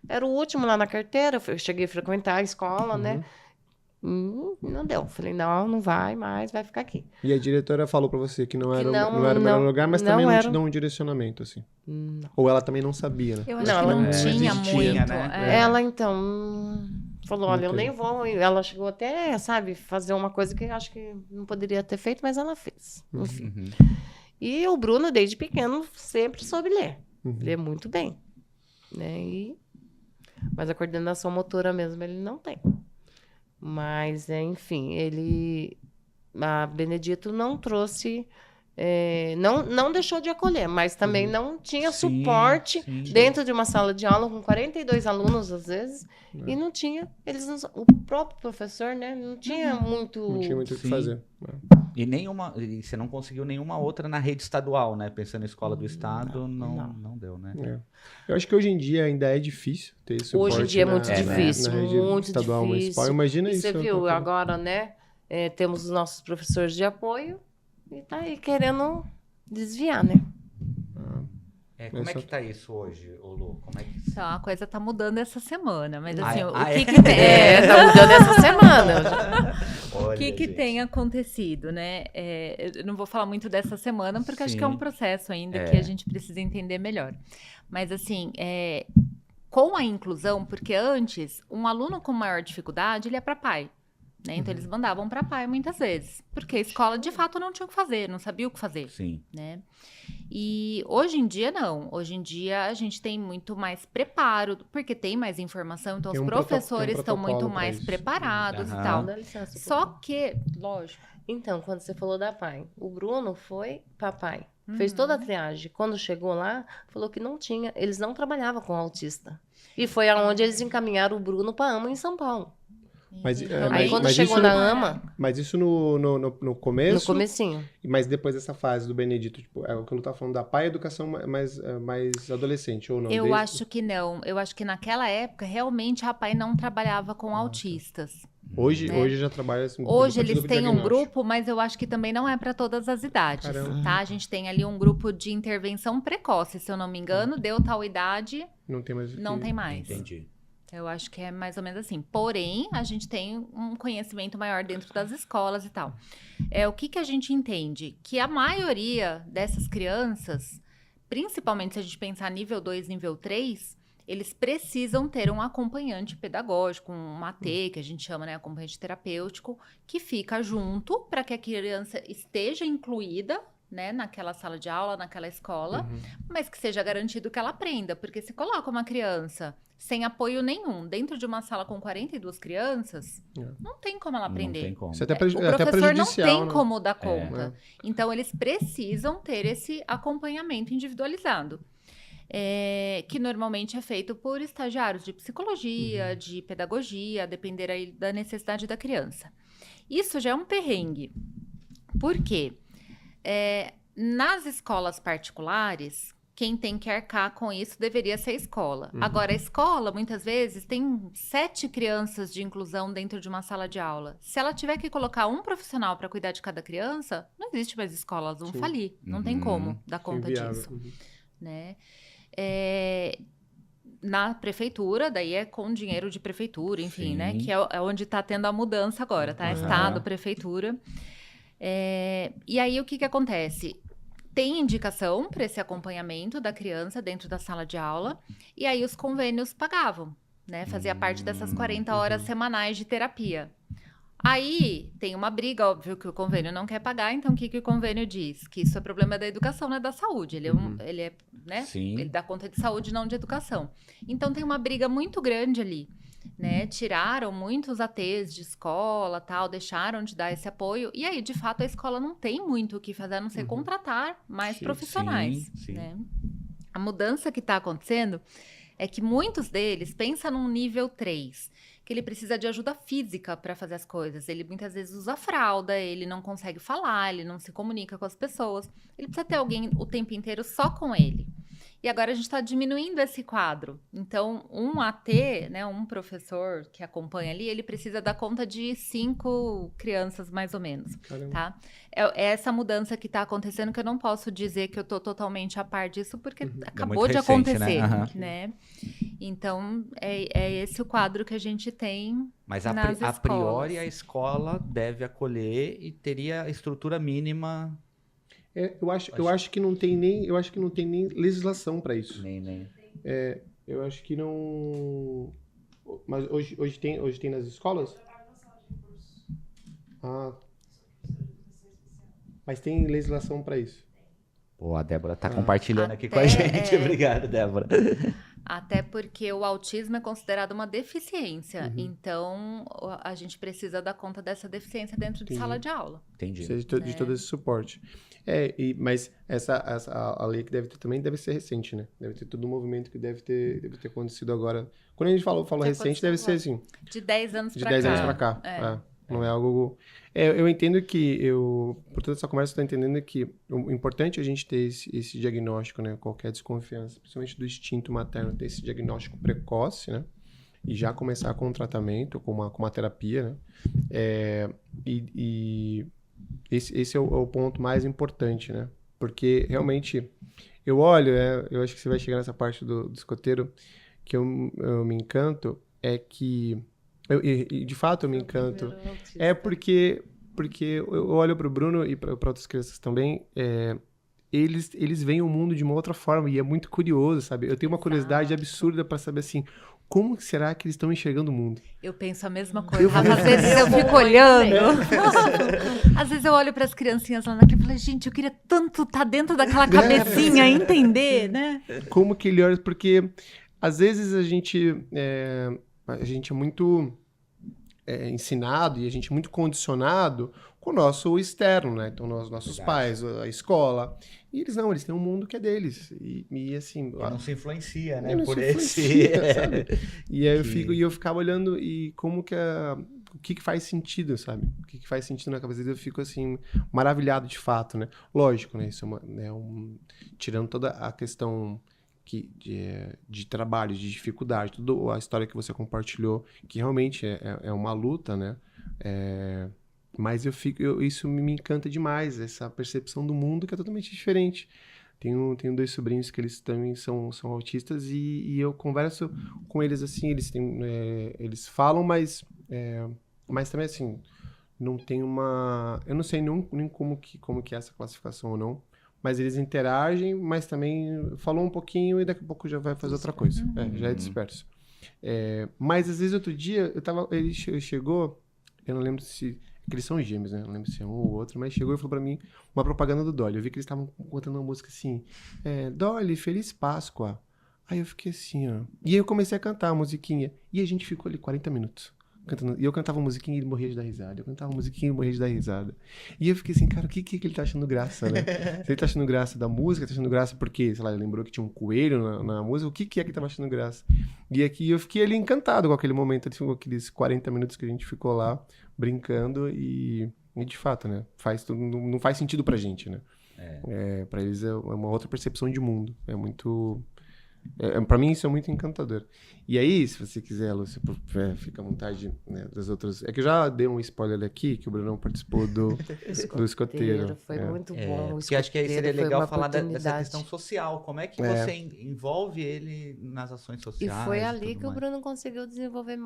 Era o último lá na carteira. Eu cheguei a frequentar a escola, né? Não deu. Falei, não vai mais, vai ficar aqui. E a diretora falou pra você que não era o melhor lugar, mas também não te deu um direcionamento, assim? Não. Ou ela também não sabia, né? Eu acho que não tinha muito. Né? Ela, então... Falou, olha, eu nem vou. Ela chegou até, sabe, fazer uma coisa que eu acho que não poderia ter feito, mas ela fez. Enfim. E o Bruno, desde pequeno, sempre soube ler. Lê muito bem. Né? Mas a coordenação motora mesmo, ele não tem. Mas, enfim, a Benedito não trouxe... não deixou de acolher, mas também não tinha suporte dentro de uma sala de aula com 42 alunos, às vezes, e não tinha, o próprio professor, né, não tinha muito... Não tinha muito o que fazer. E você não conseguiu nenhuma outra na rede estadual, né? Pensando em escola do estado, não deu, né? Eu acho que hoje em dia ainda é difícil ter esse suporte. Hoje em dia é muito difícil, na rede muito estadual, difícil. Municipal. Imagina isso. Você viu, agora, né, temos os nossos professores de apoio, e tá aí querendo desviar, né? Como é que tá isso hoje, Lu? Como é que... Então, a coisa tá mudando essa semana, mas assim, o que que tem... tá mudando essa semana. O que tem acontecido, né? Eu não vou falar muito dessa semana, porque acho que é um processo ainda que a gente precisa entender melhor. Mas assim, com a inclusão, porque antes, um aluno com maior dificuldade, ele é para pai. né? Então, eles mandavam para pai muitas vezes, porque a escola, de fato, não tinha o que fazer, não sabia o que fazer, Sim. né? E hoje em dia, não. Hoje em dia, a gente tem muito mais preparo, porque tem mais informação, então Tem os um professores estão protocolo muito pra mais isso. preparados e Aham. tal. Dá licença. Só que, lógico, Então, quando você falou da PAI, o Bruno foi papai. Uhum. Fez toda a triagem. Quando chegou lá, falou que não tinha, eles não trabalhavam com autista. E foi aonde eles encaminharam o Bruno para AMA em São Paulo. Mas, então, Aí quando mas chegou isso na não- AMA, Mas isso no começo, no comecinho. mas depois dessa fase do Benedito, tipo, é o que eu não tava falando da pai educação mais adolescente, ou não? eu Desde- acho que não. Eu acho que naquela época, realmente, a pai não trabalhava com autistas. Hoje, né? hoje já trabalha assim, Hoje a partir eles do têm um diagnóstico. grupo, mas eu acho que também não é para todas as idades, Caramba. tá? A gente tem ali um grupo de intervenção precoce, se eu não me engano, deu tal idade, Não tem mais. o não que- tem mais. Entendi. Eu acho que é mais ou menos assim. Porém, a gente tem um conhecimento maior dentro das escolas e tal. O que a gente entende? Que a maioria dessas crianças, principalmente se a gente pensar nível 2, nível 3, eles precisam ter um acompanhante pedagógico, um AT, que a gente chama, né, acompanhante terapêutico, que fica junto para que a criança esteja incluída, né, naquela sala de aula, naquela escola, Uhum. mas que seja garantido que ela aprenda. Porque se coloca uma criança sem apoio nenhum dentro de uma sala com 42 crianças, não tem como ela aprender. Não tem como. Isso é até, O até professor não prejudicial, tem né? como dar É. conta. Então, eles precisam ter esse acompanhamento individualizado. Que normalmente é feito por estagiários de psicologia, de pedagogia, a depender aí da necessidade da criança. Isso já é um perrengue. Por quê? Nas escolas particulares, quem tem que arcar com isso deveria ser a escola. Agora, a escola, muitas vezes, tem 7 crianças de inclusão dentro de uma sala de aula. Se ela tiver que colocar um profissional para cuidar de cada criança, não existe mais escola, elas vão Sim. falir. Não tem Uhum. como dar conta Inviável. disso, Uhum. né? Na prefeitura, daí é com dinheiro de prefeitura, enfim, Sim. né? Que é onde está tendo a mudança agora, tá? Aham. Estado, prefeitura. E aí, o que acontece? Tem indicação para esse acompanhamento da criança dentro da sala de aula, e aí os convênios pagavam, né? Fazia parte dessas 40 horas semanais de terapia. Aí tem uma briga, óbvio, que o convênio não quer pagar, então o que o convênio diz? Que isso é problema da educação, não é da saúde. Ele é, né? Sim. Ele dá conta de saúde, não de educação. Então tem uma briga muito grande ali, né? Tiraram muitos ATs de escola, tal, deixaram de dar esse apoio. E aí, de fato, a escola não tem muito o que fazer, a não ser contratar mais Sim, profissionais, sim. né? A mudança que está acontecendo é que muitos deles pensam num nível 3, que ele precisa de ajuda física para fazer as coisas. Ele muitas vezes usa fralda, ele não consegue falar, ele não se comunica com as pessoas. Ele precisa ter alguém o tempo inteiro só com ele. E agora a gente está diminuindo esse quadro. Então, um AT, né, um professor que acompanha ali, ele precisa dar conta de 5 crianças, mais ou menos, Caramba. tá? É essa mudança que está acontecendo, que eu não posso dizer que eu estou totalmente a par disso, porque acabou muito de recente, acontecer, né? Aham. né? Então, é esse o quadro que a gente tem. Mas nas a priori escolas. a escola deve acolher e teria a estrutura mínima. Eu acho que não tem nem legislação para isso. Nem. Eu acho que não. Mas hoje tem nas escolas? Ah. Mas tem legislação para isso. Pô, a Débora tá compartilhando aqui com a Até, gente. Obrigado, Débora. Até porque o autismo é considerado uma deficiência. Então, a gente precisa dar conta dessa deficiência dentro de sala de aula. Entendi. Precisa de todo esse suporte. Mas a lei que deve ter também deve ser recente, né? Deve ter todo um movimento que deve ter acontecido agora. Quando a gente falou Já recente, deve ser assim, De 10 anos de pra 10 cá. anos pra cá. Não é algo... eu entendo que por toda essa conversa, eu estou entendendo que o importante é a gente ter esse diagnóstico, né? Qualquer desconfiança, principalmente do instinto materno, ter esse diagnóstico precoce, né? E já começar com um tratamento, com uma terapia, né? Esse é o ponto mais importante, né? Porque realmente, eu acho que você vai chegar nessa parte do escoteiro, que eu me encanto, é que... de fato eu me encanto. Porque eu olho para o Bruno e para outras crianças também, eles veem o mundo de uma outra forma e é muito curioso, sabe? Eu tenho uma curiosidade absurda para saber assim, como será que eles estão enxergando o mundo? Eu penso a mesma coisa. Às vezes eu fico olhando. Às vezes eu olho para as criancinhas lá naquele e falo, gente, eu queria tanto estar dentro daquela cabecinha, entender, né? Como que ele olha? Porque às vezes a gente é muito ensinado e a gente é muito condicionado com o nosso externo, né? Então, nossos pais, a escola. E eles não, eles têm um mundo que é deles. E assim... Não se influencia, né? Não Por se esse... influencia, sabe? E aí eu ficava olhando e como que o que faz sentido, sabe? O que faz sentido na cabeça deles, eu fico assim, maravilhado de fato, né? Lógico, né? Isso tirando toda a questão de trabalho, de dificuldade, toda a história que você compartilhou, que realmente é uma luta, né? Mas isso me encanta demais, essa percepção do mundo que é totalmente diferente. Tenho 2 sobrinhos que eles também são autistas e eu converso com eles assim, eles falam, mas também assim, não tem uma... Eu não sei nem como que é essa classificação ou não, mas eles interagem, mas também falou um pouquinho e daqui a pouco já vai fazer outra coisa. Já é disperso. Mas às vezes outro dia, ele chegou, eu não lembro se... Porque eles são gêmeos, né? Não lembro se é um ou outro, mas chegou e falou pra mim uma propaganda do Dolly. Eu vi que eles estavam cantando uma música assim, Dolly, Feliz Páscoa. Aí eu fiquei assim, ó. E aí eu comecei a cantar a musiquinha. E a gente ficou ali 40 minutos cantando. E eu cantava a musiquinha e ele morria de dar risada. Eu cantava a musiquinha e ele morria de dar risada. E eu fiquei assim, cara, o que ele tá achando graça, né? Se ele tá achando graça da música, tá achando graça porque, sei lá, ele lembrou que tinha um coelho na música, o que é que tava achando graça? E aqui eu fiquei ali encantado com aquele momento, assim, com aqueles 40 minutos que a gente ficou lá brincando e de fato, né? Não faz sentido pra gente, né? Pra eles é uma outra percepção de mundo. É muito... pra mim isso é muito encantador. E aí, se você quiser, Lúcia, fica à vontade, né, das outras... É que eu já dei um spoiler aqui, que o Brunão participou do Escoteiro. Foi muito bom. Porque acho que aí seria legal falar dessa questão social. Como é que você envolve ele nas ações sociais? E foi ali que o Bruno conseguiu desenvolver...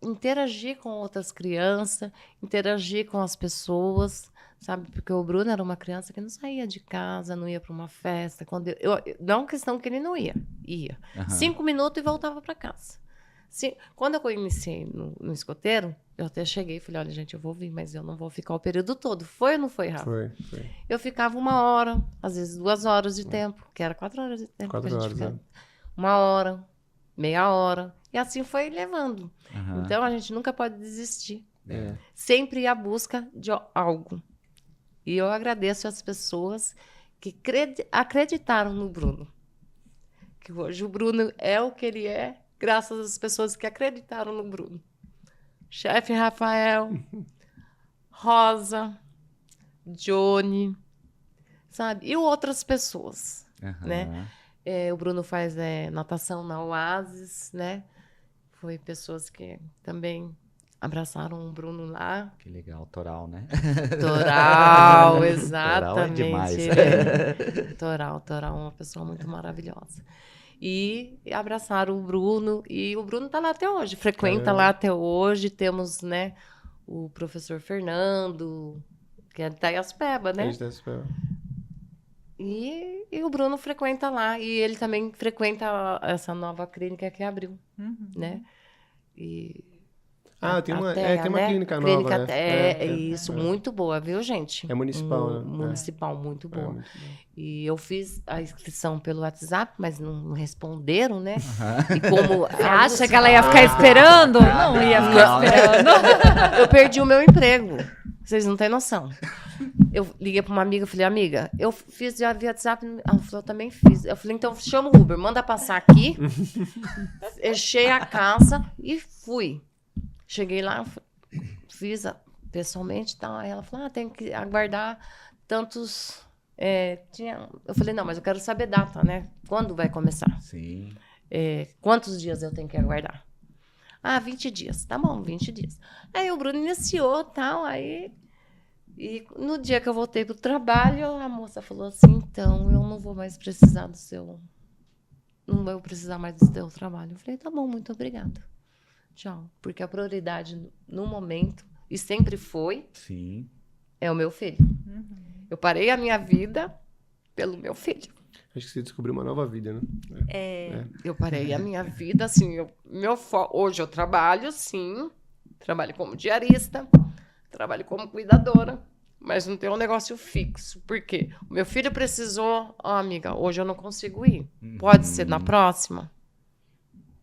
interagir com outras crianças, interagir com as pessoas, sabe? Porque o Bruno era uma criança que não saía de casa, não ia para uma festa. Não é questão que ele não ia. 5 minutos e voltava para casa. Quando eu iniciei no Escoteiro, eu até cheguei e falei, olha, gente, eu vou vir, mas eu não vou ficar o período todo. Foi ou não foi, Rafa? Foi. Eu ficava 1 hora, às vezes 2 horas de tempo, que era 4 horas de tempo. 4 horas, 1 hora, meia hora. E assim foi levando. Então, a gente nunca pode desistir. Sempre ir à busca de algo. E eu agradeço as pessoas que acreditaram no Bruno. Que hoje o Bruno é o que ele é, graças às pessoas que acreditaram no Bruno. Chefe Rafael, Rosa, Johnny, sabe? E outras pessoas, né? O Bruno faz natação na Oasis, né? Foi pessoas que também abraçaram o Bruno lá. Que legal, Toral, né? Toral, exatamente. Toral é demais. Toral é uma pessoa muito maravilhosa. E abraçaram o Bruno, e o Bruno está lá até hoje, frequenta lá até hoje. Temos, né, o professor Fernando, que é de Itaiaspeba, né? E o Bruno frequenta lá, e ele também frequenta essa nova clínica que abriu, né? Tem uma clínica nova, né? Isso, muito boa, viu, gente? É municipal, né? Municipal, muito boa. Muito bom. E eu fiz a inscrição pelo WhatsApp, mas não responderam, né? E como você acha que ela ia ficar esperando? Não ia ficar esperando. Eu perdi o meu emprego. Vocês não têm noção. Eu liguei para uma amiga, falei, amiga, eu fiz já via WhatsApp. Ela falou, eu também fiz. Eu falei, então chama o Uber, manda passar aqui. Fechei a casa e fui. Cheguei lá, fiz pessoalmente e tal. Aí ela falou, tem que aguardar tantos... Eu falei, não, mas eu quero saber data, né? Quando vai começar? Sim. Quantos dias eu tenho que aguardar? 20 dias. Tá bom, 20 dias. Aí o Bruno iniciou e tal, aí... E no dia que eu voltei pro trabalho, a moça falou assim, então, eu não vou mais precisar do seu... Não vou precisar mais do seu trabalho. Eu falei, tá bom, muito obrigada. Tchau. Porque a prioridade no momento, e sempre foi, Sim. é o meu filho. Eu parei a minha vida pelo meu filho. Acho que você descobriu uma nova vida, né? Eu parei a minha vida, assim, hoje eu trabalho, sim, trabalho como diarista, trabalho como cuidadora, mas não tem um negócio fixo. Por quê? O meu filho precisou, amiga, hoje eu não consigo ir. Pode ser na próxima?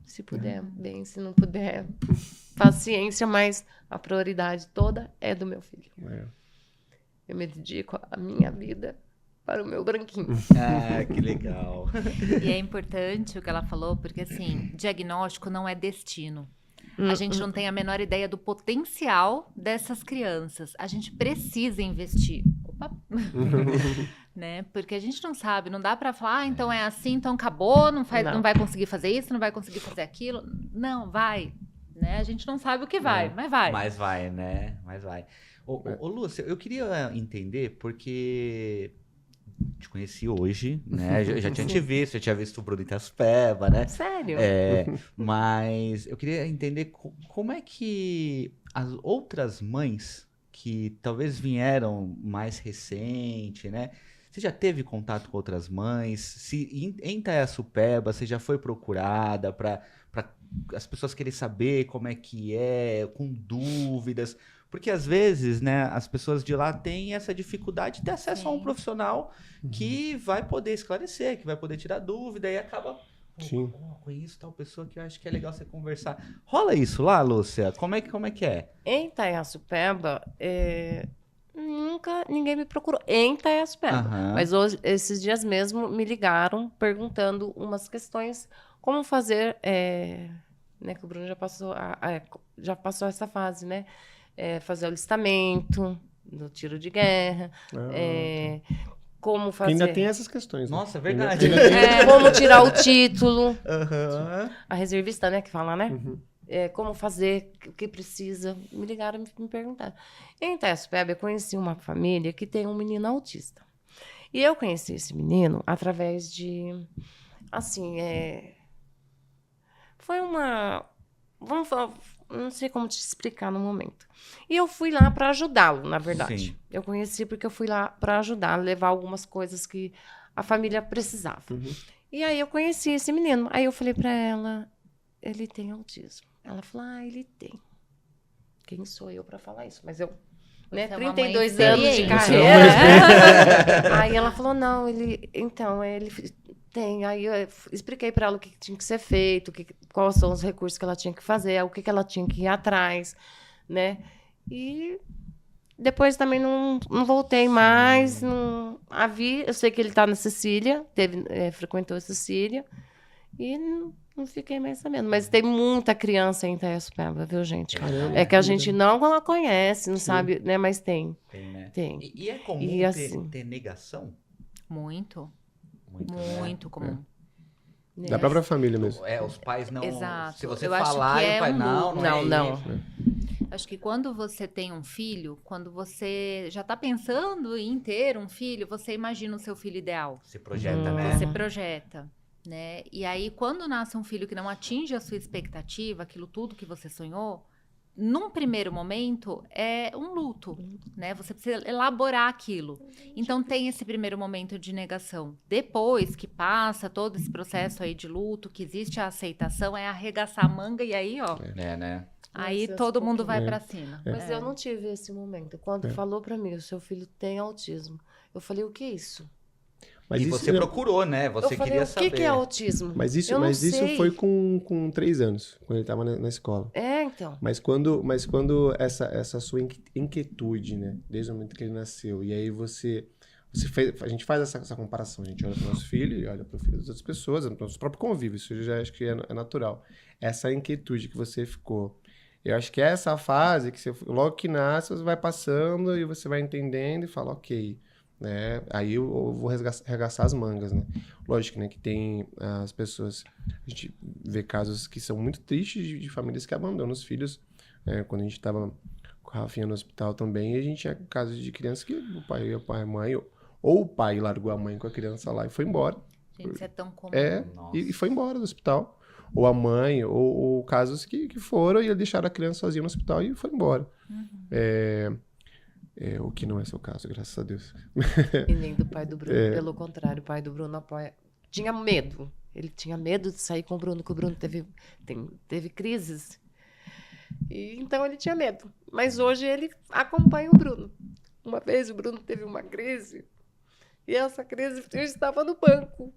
Se puder, bem, se não puder, paciência, mas a prioridade toda é do meu filho. Eu me dedico a minha vida para o meu branquinho. Ah, que legal. E é importante o que ela falou, porque assim, diagnóstico não é destino. A gente não tem a menor ideia do potencial dessas crianças. A gente precisa investir. Opa! Né? Porque a gente não sabe, não dá pra falar, então é assim, então acabou, não vai conseguir fazer isso, não vai conseguir fazer aquilo. Não, vai. Né? A gente não sabe o que vai, mas vai. Mas vai, né? Mas vai. Ô, Lúcia, eu queria entender, porque te conheci hoje, né? Já tinha te visto, já tinha visto o Bruno Itaspeba, né? Sério? Mas eu queria entender como é que as outras mães que talvez vieram mais recente, né? Você já teve contato com outras mães? Se em Itaiaçupeba você já foi procurada para as pessoas querem saber como é que é, com dúvidas? Porque às vezes, né, as pessoas de lá têm essa dificuldade de ter acesso a um profissional que vai poder esclarecer, que vai poder tirar dúvida e acaba... conheço tal pessoa que eu acho que é legal você conversar. Rola isso lá, Lúcia? Como é que é? Em Itaiaçupeba, nunca ninguém me procurou. Em Itaiaçupeba. Mas hoje, esses dias mesmo me ligaram perguntando umas questões, como fazer, né, que o Bruno já passou essa fase, né? Fazer o alistamento do tiro de guerra, como fazer... Ainda tem essas questões. Né? Nossa, é verdade. Como tirar o título. A reservista, né, que fala, né? Como fazer, o que precisa. Me ligaram e me perguntaram. Em Itaiaçupeba, eu conheci uma família que tem um menino autista. E eu conheci esse menino através de... Assim, foi uma... não sei como te explicar no momento. E eu fui lá para ajudá-lo, na verdade. Sim. Eu conheci porque eu fui lá para ajudar, levar algumas coisas que a família precisava. E aí eu conheci esse menino. Aí eu falei para ela, ele tem autismo. Ela falou, ele tem. Quem sou eu para falar isso? Mas eu, né, 32 anos de carreira. Aí ela falou, não, ele tem. Aí eu expliquei para ela o que tinha que ser feito, quais são os recursos que ela tinha que fazer, o que ela tinha que ir atrás, né? E depois também não voltei mais. Eu sei que ele está na Cecília, frequentou a Cecília, e não fiquei mais sabendo. Mas tem muita criança em Itaiaçupeba, viu, gente? Caramba, é que a gente não conhece, não sabe, né? Mas tem. Tem, né? Tem. E é comum ter negação? Muito Né? comum. Da própria família mesmo. Os pais não... Exato. Se você Eu acho falar, que o pai não. Acho que quando você tem um filho, quando você já está pensando em ter um filho, você imagina o seu filho ideal. Você projeta, né? Você projeta, né? E aí, quando nasce um filho que não atinge a sua expectativa, aquilo tudo que você sonhou, num primeiro momento, é um luto, né? Você precisa elaborar aquilo. Então, tem esse primeiro momento de negação. Depois que passa todo esse processo aí de luto, que existe a aceitação, é arregaçar a manga e aí, ó... né? Aí todo mundo vai pra cima. Mas eu não tive esse momento. Quando falou pra mim, o seu filho tem autismo, eu falei, o que é isso? Mas e isso, você procurou, né? Você queria saber. O que é autismo? Mas isso foi com 3 anos, quando ele estava na escola. Então. Mas quando essa sua inquietude, né? Desde o momento que ele nasceu, e aí a gente faz essa comparação, a gente olha para o nosso filho e olha para o filho das outras pessoas, para o nosso próprio convívio, isso eu já acho que é natural. Essa inquietude que você ficou, eu acho que é essa fase que você, logo que nasce, você vai passando e você vai entendendo e fala, ok, né? Aí eu vou arregaçar as mangas, né? Lógico, né, que tem as pessoas, a gente vê casos que são muito tristes de famílias que abandonam os filhos, né? Quando a gente estava com a Rafinha no hospital também, a gente tinha casos de crianças que o pai e a mãe, ou o pai largou a mãe com a criança lá e foi embora. Gente, isso é tão comum. E foi embora do hospital. Ou a mãe, ou casos que foram e deixaram a criança sozinha no hospital e foi embora. O que não é seu caso, graças a Deus. E nem do pai do Bruno. Pelo contrário, o pai do Bruno tinha medo. Ele tinha medo de sair com o Bruno, que o Bruno teve crises. E, então ele tinha medo. Mas hoje ele acompanha o Bruno. Uma vez o Bruno teve uma crise, e essa crise eu estava no banco.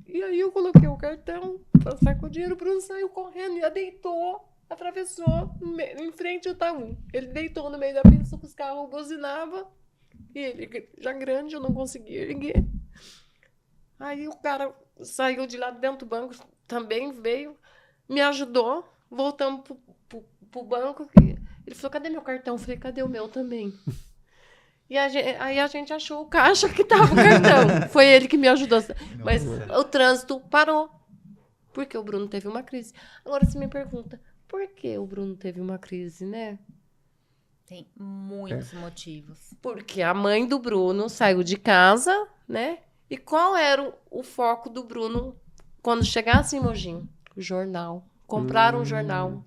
E aí eu coloquei o cartão para sair com o dinheiro, o Bruno saiu correndo e deitou, atravessou em frente ao Itaú. Ele deitou no meio da pista, os carros buzinavam, e ele já grande, eu não conseguia erguer. Aí o cara saiu de lá dentro do banco, também veio, me ajudou, voltamos pro banco. Ele falou, cadê meu cartão? Eu falei, cadê o meu também? E aí a gente achou o caixa que tava o cartão. Foi ele que me ajudou. Mas o trânsito parou. Porque o Bruno teve uma crise. Agora você me pergunta, por que o Bruno teve uma crise, né? Tem muitos motivos. Porque a mãe do Bruno saiu de casa, né? E qual era o foco do Bruno quando chegasse em Mogi? O jornal. Compraram um jornal.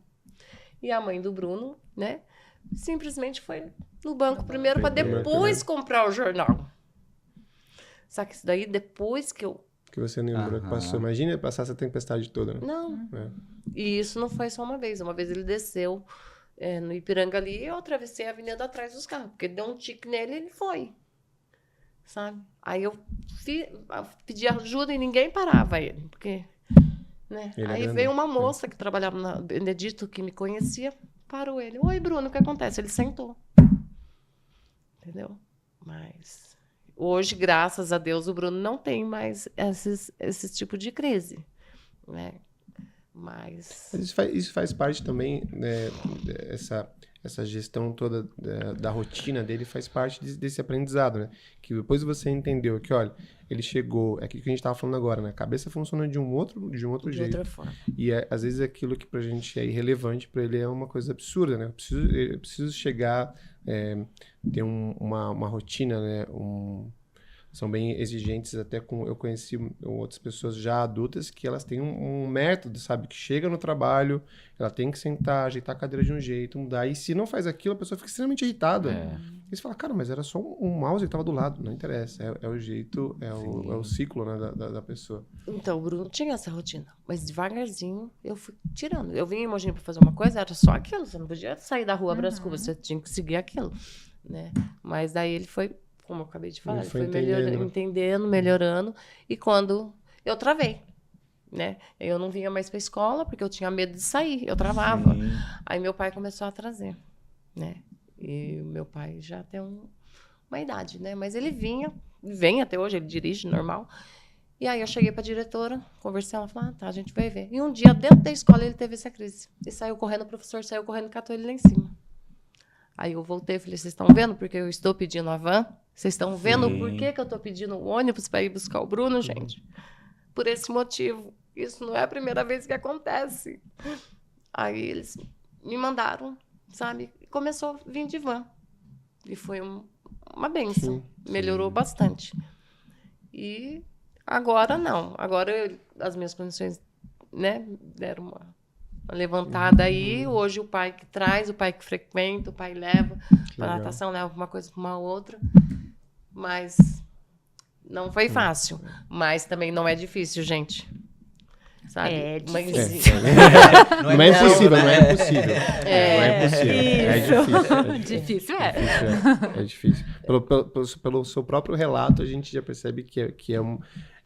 E a mãe do Bruno, né? Simplesmente foi no banco primeiro para depois comprar o jornal. Só que isso daí, depois que eu... Que você nem lembrou que passou. Imagina passar essa tempestade toda, né? Não. E isso não foi só uma vez. Uma vez ele desceu no Ipiranga ali e eu atravessei a avenida atrás dos carros. Porque deu um tique nele e ele foi. Sabe? Aí eu pedi ajuda e ninguém parava ele. Porque... Né? Aí veio uma moça que trabalhava na Benedito, que me conhecia, parou ele. Oi, Bruno, o que acontece? Ele sentou. Entendeu? Mas hoje, graças a Deus, o Bruno não tem mais esse tipo de crise. Né? Mas isso faz parte também, né, essa gestão toda da rotina dele faz parte desse aprendizado, né? Que depois você entendeu que, olha, ele chegou, é aquilo que a gente estava falando agora, né? A cabeça funciona de um outro jeito. De outra forma. E às vezes aquilo que pra gente é irrelevante, para ele é uma coisa absurda, né? Eu preciso chegar, ter uma rotina, né? São bem exigentes, até eu conheci outras pessoas já adultas que elas têm um método, sabe? Que chega no trabalho, ela tem que sentar, ajeitar a cadeira de um jeito, mudar. E se não faz aquilo, a pessoa fica extremamente irritada. E você fala, cara, mas era só um mouse que estava do lado. Não interessa, é o jeito, é o ciclo, né, da pessoa. Então, o Bruno tinha essa rotina, mas devagarzinho eu fui tirando. Eu vim em Mogi para fazer uma coisa, era só aquilo. Você não podia sair da rua Brás Cubas, você tinha que seguir aquilo. Né? Mas daí ele foi... Como eu acabei de falar, ele foi melhorando. E quando eu travei, né? Eu não vinha mais para a escola porque eu tinha medo de sair, eu travava. Sim. Aí meu pai começou a trazer, né? E meu pai já tem uma idade, né? Mas ele vem até hoje, ele dirige normal. E aí eu cheguei para a diretora, conversei, ela falou, tá, a gente vai ver. E um dia, dentro da escola, ele teve essa crise. E saiu correndo, o professor saiu correndo e catou ele lá em cima. Aí eu voltei e falei, vocês estão vendo porque eu estou pedindo a van? Vocês estão vendo por que eu estou pedindo o ônibus para ir buscar o Bruno, gente? Por esse motivo. Isso não é a primeira vez que acontece. Aí eles me mandaram, sabe? E começou a vir de van. E foi uma bênção. Melhorou bastante. E agora não. Agora as minhas condições, né, deram uma levantada aí. Hoje o pai que traz, o pai que frequenta, o pai leva para natação, leva uma coisa para uma outra. Mas não foi fácil. Mas também não é difícil, gente. Sabe? É difícil. Não é impossível. É difícil. É difícil. Pelo seu próprio relato, a gente já percebe que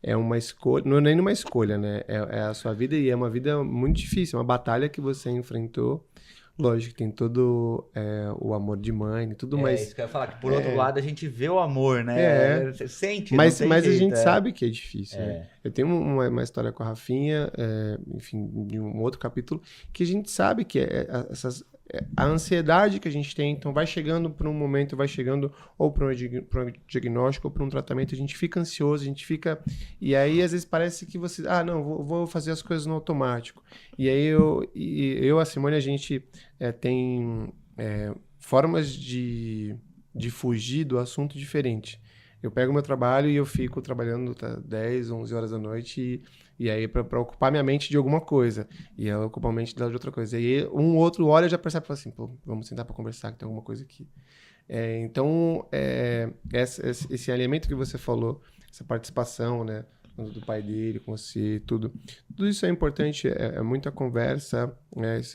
é uma escolha, não é nem uma escolha, né? É a sua vida e é uma vida muito difícil, uma batalha que você enfrentou. Lógico, tem todo o amor de mãe e tudo, mas... Isso que eu ia falar, que por outro lado a gente vê o amor, né? Você sente, mas a gente sabe que é difícil. Né? Eu tenho uma história com a Rafinha, enfim, de um outro capítulo, que a gente sabe que a ansiedade que a gente tem, então vai chegando para um momento, vai chegando ou para um diagnóstico ou para um tratamento, a gente fica ansioso, a gente fica... E aí, às vezes, parece que você... não, vou fazer as coisas no automático. E aí, a Simone, a gente tem formas de fugir do assunto diferente. Eu pego meu trabalho e eu fico trabalhando 10, 11 horas da noite e aí para ocupar minha mente de alguma coisa. E ela ocupa a mente dela de outra coisa. E aí um outro olha e já percebe e fala assim, pô, vamos sentar para conversar que tem alguma coisa aqui. Então, esse alinhamento que você falou, essa participação, né, quanto do pai dele, com você, tudo. Tudo isso é importante, é muita conversa,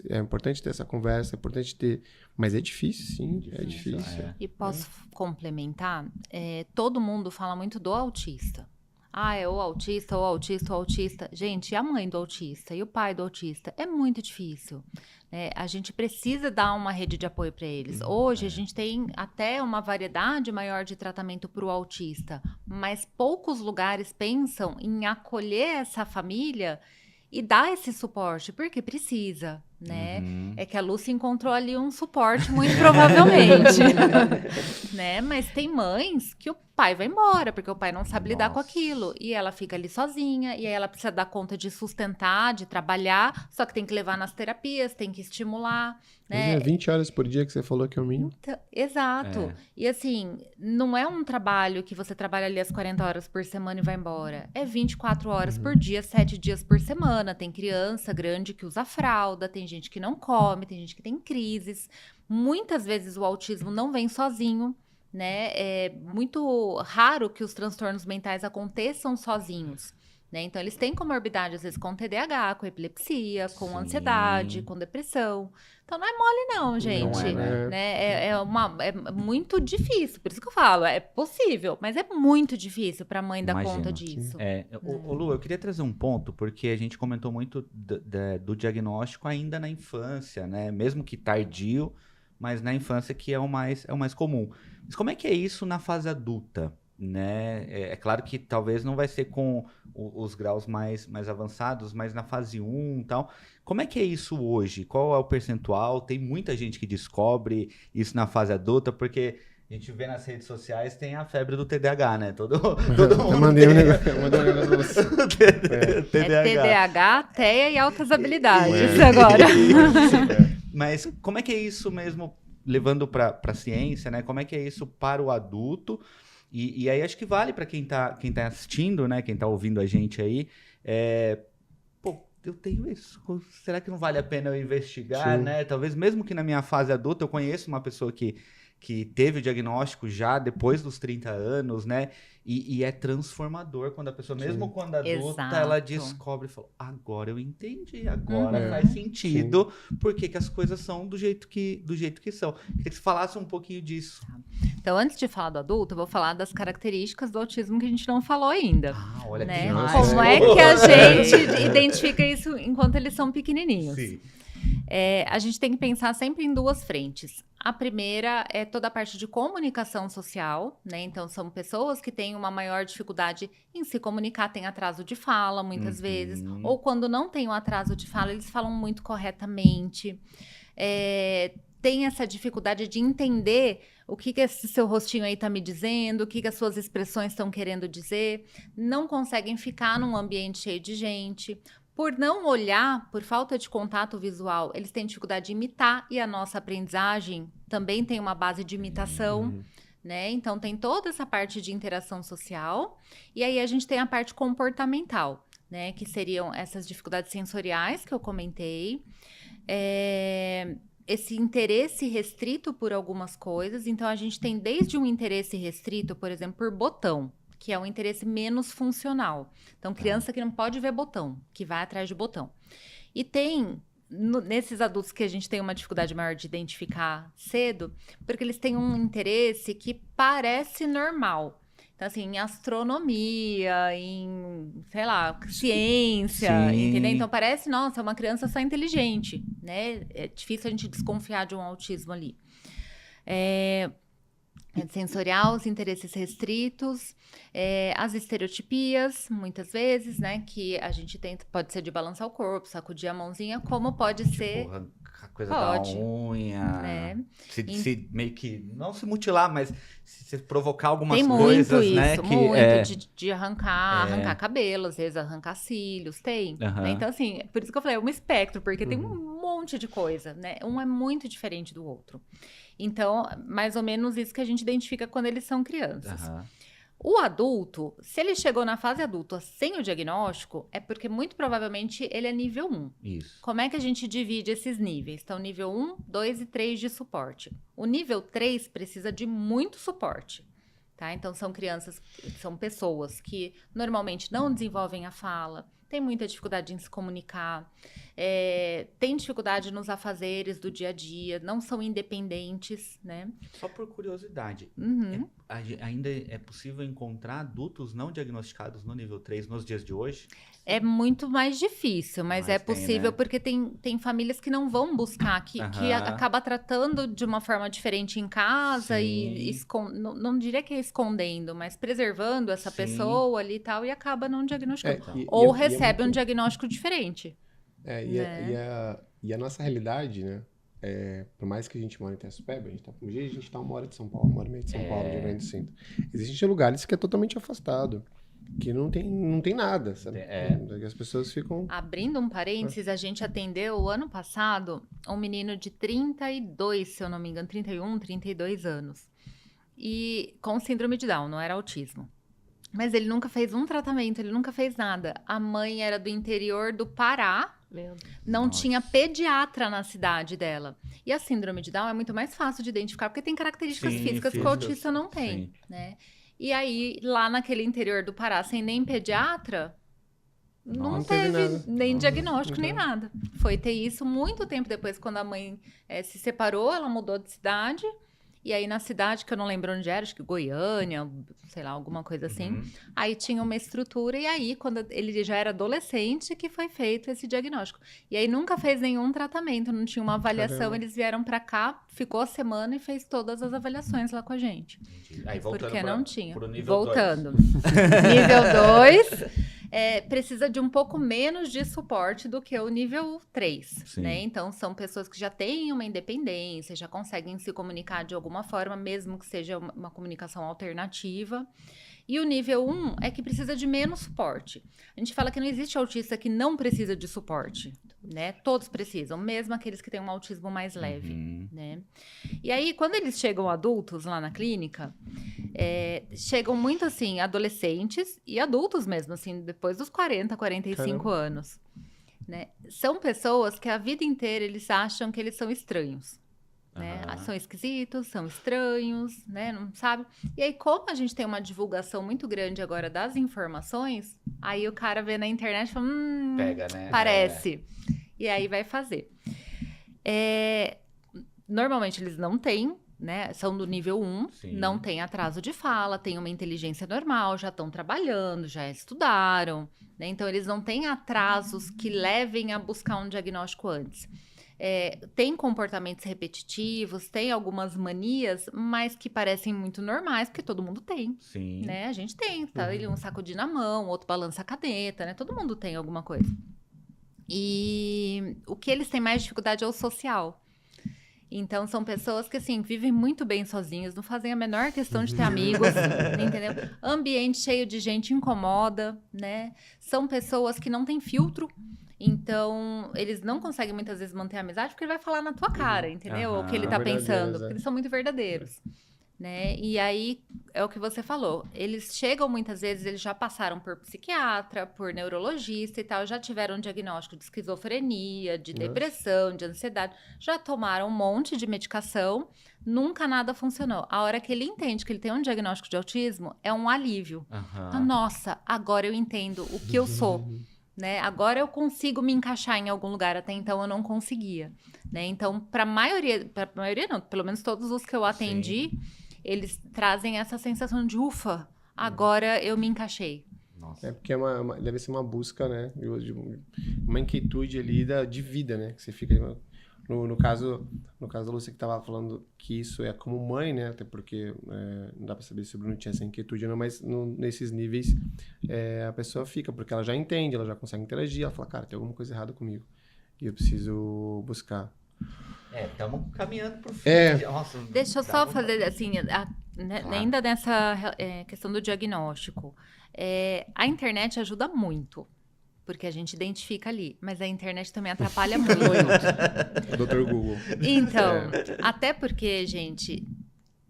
é importante ter essa conversa, é importante ter... Mas é difícil, sim, é difícil. E posso complementar? Todo mundo fala muito do autista. Ah, é o autista, o autista, o autista. Gente, e a mãe do autista? E o pai do autista? É muito difícil. A gente precisa dar uma rede de apoio para eles. Hoje, a gente tem até uma variedade maior de tratamento para o autista, mas poucos lugares pensam em acolher essa família e dar esse suporte, porque precisa, né? É que a Lúcia encontrou ali um suporte, muito provavelmente, né? Mas tem mães que o pai vai embora, porque o pai não sabe lidar com aquilo, e ela fica ali sozinha, e aí ela precisa dar conta de sustentar, de trabalhar, só que tem que levar nas terapias, tem que estimular, né? 20 horas por dia que você falou que é o mínimo. Então, exato. E assim, não é um trabalho que você trabalha ali as 40 horas por semana e vai embora. É 24 horas por dia, 7 dias por semana. Tem criança grande que usa fralda, tem gente que não come, tem gente que tem crises. Muitas vezes o autismo não vem sozinho, né? É muito raro que os transtornos mentais aconteçam sozinhos. Né? Então, eles têm comorbidade, às vezes, com TDAH, com epilepsia, com ansiedade, com depressão. Então, não é mole, não, gente. Não é, né? É muito difícil. Por isso que eu falo, é possível, mas é muito difícil para a mãe dar conta disso. Lu, eu queria trazer um ponto, porque a gente comentou muito do diagnóstico ainda na infância, né? Mesmo que tardio, mas na infância que é o mais comum. Mas como é que é isso na fase adulta? Né? É claro que talvez não vai ser com os graus mais avançados, mas na fase 1 e tal. Como é que é isso hoje? Qual é o percentual? Tem muita gente que descobre isso na fase adulta, porque a gente vê nas redes sociais, tem a febre do TDAH, né? Todo mundo mandei um negócio. TDAH, TEA e altas habilidades agora. Mas como é que é isso mesmo, levando para a ciência, né? Como é que é isso para o adulto? E aí acho que vale para quem tá assistindo, né? Quem tá ouvindo a gente aí. Eu tenho isso. Será que não vale a pena eu investigar, né? Talvez mesmo que na minha fase adulta, eu conheço uma pessoa que teve o diagnóstico já depois dos 30 anos, né? E é transformador quando a pessoa, mesmo quando adulta, ela descobre e fala, agora eu entendi, agora faz sentido porque que as coisas são do jeito que são. Queria que você falasse um pouquinho disso. Então, antes de falar do adulto, eu vou falar das características do autismo que a gente não falou ainda. Olha né? que demais. Como é que a gente identifica isso enquanto eles são pequenininhos? Sim. A gente tem que pensar sempre em duas frentes. A primeira é toda a parte de comunicação social, né? Então, são pessoas que têm uma maior dificuldade em se comunicar, têm atraso de fala, muitas vezes. Ou quando não tem um atraso de fala, eles falam muito corretamente. Tem essa dificuldade de entender o que esse seu rostinho aí tá me dizendo, o que as suas expressões estão querendo dizer. Não conseguem ficar num ambiente cheio de gente. Por não olhar, por falta de contato visual, eles têm dificuldade de imitar, e a nossa aprendizagem também tem uma base de imitação, né? Então, tem toda essa parte de interação social, e aí a gente tem a parte comportamental, né? Que seriam essas dificuldades sensoriais que eu comentei, esse interesse restrito por algumas coisas. Então, a gente tem desde um interesse restrito, por exemplo, por botão, que é um interesse menos funcional. Então, criança que não pode ver botão, que vai atrás de botão. E tem, nesses adultos que a gente tem uma dificuldade maior de identificar cedo, porque eles têm um interesse que parece normal. Então, assim, em astronomia, em, sei lá, ciência, entendeu? Então, parece, nossa, é uma criança só inteligente, né? É difícil a gente desconfiar de um autismo ali. Sensorial, os interesses restritos, as estereotipias, muitas vezes, né, que a gente tenta, pode ser de balançar o corpo, sacudir a mãozinha, como pode ser... A coisa da unha, se meio que, não se mutilar, mas se provocar algumas coisas, né? Tem muito isso, de arrancar cabelo, às vezes arrancar cílios, tem. Né? Então, assim, por isso que eu falei, é um espectro, porque tem um monte de coisa, né? Um é muito diferente do outro. Então, mais ou menos isso que a gente identifica quando eles são crianças. O adulto, se ele chegou na fase adulta sem o diagnóstico, é porque muito provavelmente ele é nível 1. Isso. Como é que a gente divide esses níveis? Então, nível 1, 2 e 3 de suporte. O nível 3 precisa de muito suporte. tá? Então, são pessoas que normalmente não desenvolvem a fala, têm muita dificuldade em se comunicar, têm dificuldade nos afazeres do dia a dia, não são independentes, né? Só por curiosidade, Uhum. ainda é possível encontrar adultos não diagnosticados no nível 3 nos dias de hoje? É muito mais difícil, mas é Tem, possível né? porque tem famílias que não vão buscar, que Aham. acaba tratando de uma forma diferente em casa e Sim. não diria que é escondendo, mas preservando essa Sim. pessoa ali e tal, e acaba não diagnosticando. E Ou é recebe um muito- diagnóstico diferente. E a nossa realidade, né? Por mais que a gente mora em Itaiçupeba, hoje a gente tá 1 hora de São Paulo, 1 hora e meia de São Paulo, de Rio Grande do Sul. Existem lugares que é totalmente afastado, que não tem nada, sabe? E as pessoas ficam... Abrindo um parênteses, a gente atendeu ano passado um menino de 32, se eu não me engano, 31, 32 anos. E com síndrome de Down, não era autismo. Mas ele nunca fez um tratamento, ele nunca fez nada. A mãe era do interior do Pará, Meu Deus. não Nossa. tinha pediatra na cidade dela. E a síndrome de Down é muito mais fácil de identificar, porque tem características Sim, físicas que o físicas, autista não tem, sim. né? E aí, lá naquele interior do Pará, sem nem pediatra, não Nossa. teve nada. nem Não, diagnóstico, não nem teve. nada. Foi ter isso muito tempo depois, quando a mãe se separou, ela mudou de cidade. E aí, na cidade, que eu não lembro onde era, acho que Goiânia, sei lá, alguma coisa assim. Uhum. Aí tinha uma estrutura, e aí, quando ele já era adolescente, que foi feito esse diagnóstico. E aí nunca fez nenhum tratamento, não tinha uma avaliação. Caramba. Eles vieram pra cá, ficou a semana e fez todas as avaliações lá com a gente. Entendi. Aí, voltando Porque não tinha. pro nível Voltando. Nível 2 precisa de um pouco menos de suporte do que o nível 3, Sim. né? Então, são pessoas que já têm uma independência, já conseguem se comunicar de alguma forma, mesmo que seja uma comunicação alternativa. E o nível 1 é que precisa de menos suporte. A gente fala que não existe autista que não precisa de suporte, né? Todos precisam, mesmo aqueles que têm um autismo mais leve, Uhum. né? E aí, quando eles chegam adultos lá na clínica, chegam muito, assim, adolescentes e adultos mesmo, assim, depois dos 40, 45 anos, né? São pessoas que a vida inteira eles acham que eles são estranhos. Né? Aham. São esquisitos, são estranhos, né? Não sabe? E aí, como a gente tem uma divulgação muito grande agora das informações, aí o cara vê na internet e fala, Pega, né? parece. E aí vai fazer. Normalmente eles não têm, né? São do nível 1, Sim. não tem atraso de fala, tem uma inteligência normal, já estão trabalhando, já estudaram, né? Então eles não têm atrasos que levem a buscar um diagnóstico antes. Tem comportamentos repetitivos, tem algumas manias, mas que parecem muito normais, porque todo mundo tem, Sim. né? A gente tem, tá? Ele um sacudir na mão, outro balança a caneta, né? Todo mundo tem alguma coisa. E o que eles têm mais dificuldade é o social. Então, são pessoas que, assim, vivem muito bem sozinhos, não fazem a menor questão de ter amigos, entendeu? Ambiente cheio de gente incomoda, né? São pessoas que não têm filtro, então, eles não conseguem muitas vezes manter a amizade porque ele vai falar na tua cara, entendeu? O que ele tá Verdadeiros, pensando, porque eles são muito verdadeiros, né? E aí, é o que você falou, eles chegam muitas vezes, eles já passaram por psiquiatra, por neurologista e tal, já tiveram um diagnóstico de esquizofrenia, de depressão, de ansiedade, já tomaram um monte de medicação, nunca nada funcionou. A hora que ele entende que ele tem um diagnóstico de autismo, é um alívio. Aham. Nossa, agora eu entendo o que eu sou. Né? Agora eu consigo me encaixar em algum lugar, até então eu não conseguia, né? Então, para maioria não, pelo menos todos os que eu atendi, eles trazem essa sensação de ufa, agora eu me encaixei. Nossa. Porque deve ser uma busca, né? Uma inquietude ali de vida, né? Que você fica ali, no caso da Lúcia que estava falando que isso é como mãe, né? Até porque não dá para saber se o Bruno tinha essa inquietude ou não, mas nesses níveis a pessoa fica, porque ela já entende, ela já consegue interagir, ela fala, cara, tem alguma coisa errada comigo e eu preciso buscar. Estamos caminhando pro fim. Nossa, Deixa eu dá só vontade. fazer assim, Claro. ainda nessa questão do diagnóstico. A internet ajuda muito, porque a gente identifica ali, mas a internet também atrapalha muito. O Dr. Google. Então, até porque, gente,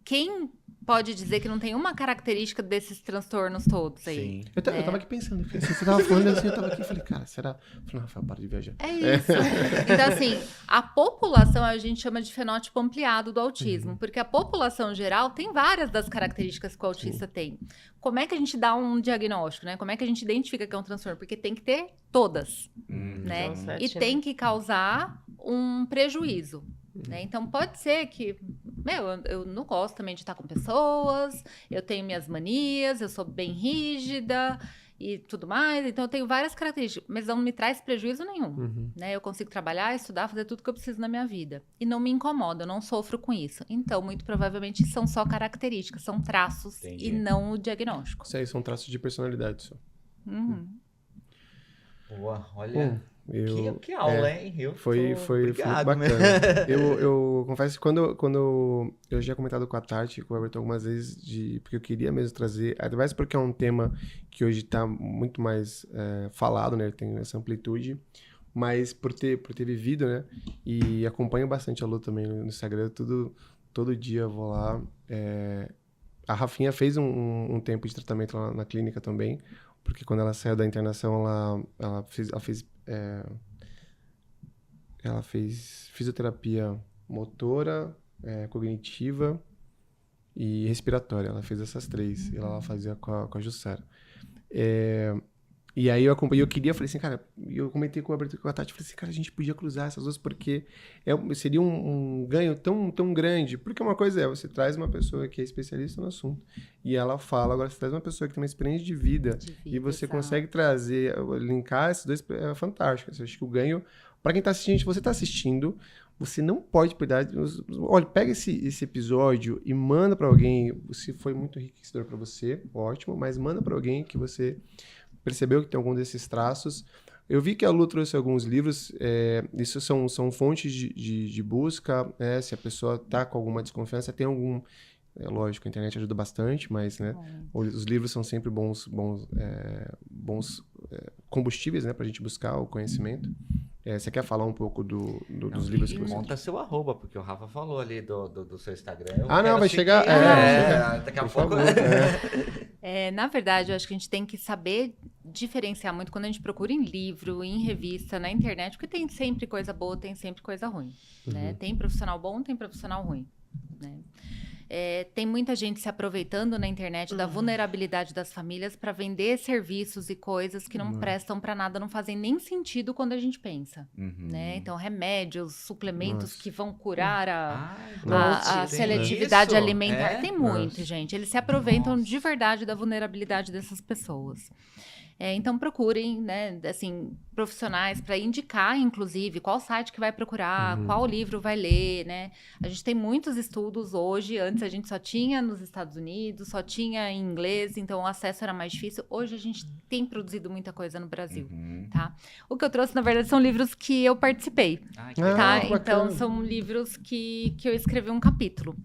quem pode dizer que não tem uma característica desses transtornos todos aí. Sim. Eu tava aqui pensando, você tava falando assim, eu tava aqui e falei, cara, será? Eu falei, Rafael, para de viajar. É isso. Então, assim, a população a gente chama de fenótipo ampliado do autismo, porque a população geral tem várias das características que o autista tem. Como é que a gente dá um diagnóstico, né? Como é que a gente identifica que é um transtorno? Porque tem que ter todas, né? São E 7, tem que causar um prejuízo. Né? Então, pode ser que... eu não gosto também de estar com pessoas, eu tenho minhas manias, eu sou bem rígida e tudo mais. Então, eu tenho várias características, mas não me traz prejuízo nenhum. Né? Eu consigo trabalhar, estudar, fazer tudo que eu preciso na minha vida. E não me incomoda, eu não sofro com isso. Então, muito provavelmente, são só características, são traços. Entendi. E não o diagnóstico. Isso aí são traços de personalidade só. Boa, olha. Que aula, é, hein? Foi Obrigado, bacana. eu confesso que quando eu já comentado com a Tati, com o Everton algumas vezes, porque eu queria mesmo trazer, talvez porque é um tema que hoje está muito mais falado, né? Tem essa amplitude, mas por ter vivido, né? E acompanho bastante a Lu também no Instagram, todo dia eu vou lá. A Rafinha fez um tempo de tratamento lá na clínica também, porque quando ela saiu da internação, ela fez fisioterapia motora, cognitiva e respiratória. Ela fez essas 3. E ela fazia com a Jussara. E aí eu acompanhei, falei assim, cara, eu comentei com a Tati, falei assim, cara, a gente podia cruzar essas duas porque seria um ganho tão grande. Porque uma coisa você traz uma pessoa que é especialista no assunto e ela fala, agora você traz uma pessoa que tem uma experiência de vida e você consegue linkar esses dois, é fantástico. Eu acho que o ganho, para quem tá assistindo, você tá assistindo, você não pode perder. Olha, pega esse episódio e manda para alguém, se foi muito enriquecedor para você, ótimo, mas manda para alguém que você percebeu que tem algum desses traços. Eu vi que a Lu trouxe alguns livros, isso são fontes de busca, se a pessoa está com alguma desconfiança, tem algum... lógico, a internet ajuda bastante, mas né, os livros são sempre bons combustíveis, né, para a gente buscar o conhecimento. Você quer falar um pouco dos livros que você... Monta seu @, porque o Rafa falou ali do seu Instagram. Não, vai chegar... daqui a por pouco... favor, na verdade, eu acho que a gente tem que saber diferenciar muito quando a gente procura em livro, em revista, na internet, porque tem sempre coisa boa, tem sempre coisa ruim. Né? Tem profissional bom, tem profissional ruim. Né? Tem muita gente se aproveitando na internet da vulnerabilidade das famílias para vender serviços e coisas que não prestam para nada, não fazem nem sentido quando a gente pensa. Né? Então, remédios, suplementos que vão curar a seletividade alimentar. Tem muito, gente. Eles se aproveitam de verdade da vulnerabilidade dessas pessoas. Então, procurem, né, assim, profissionais para indicar, inclusive, qual site que vai procurar, qual livro vai ler, né? A gente tem muitos estudos hoje. Antes a gente só tinha nos Estados Unidos, só tinha em inglês, então o acesso era mais difícil. Hoje a gente tem produzido muita coisa no Brasil, tá? O que eu trouxe, na verdade, são livros que eu participei, tá? Então, são livros que eu escrevi um capítulo.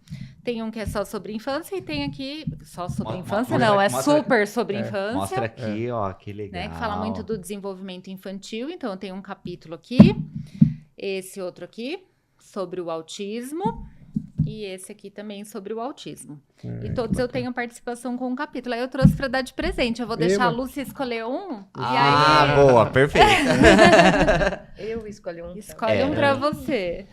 Tem um que é só sobre infância e tem aqui... Só sobre infância? Não, super sobre infância. Mostra aqui, ó, que legal. Né, que fala muito do desenvolvimento infantil. Então, eu tenho um capítulo aqui. Esse outro aqui, sobre o autismo. E esse aqui também sobre o autismo. E todos eu tenho participação com um capítulo. Aí eu trouxe para dar de presente. Eu vou deixar a Lúcia escolher um. E aí... boa, perfeito. Eu escolhi um. Escolhe um para você.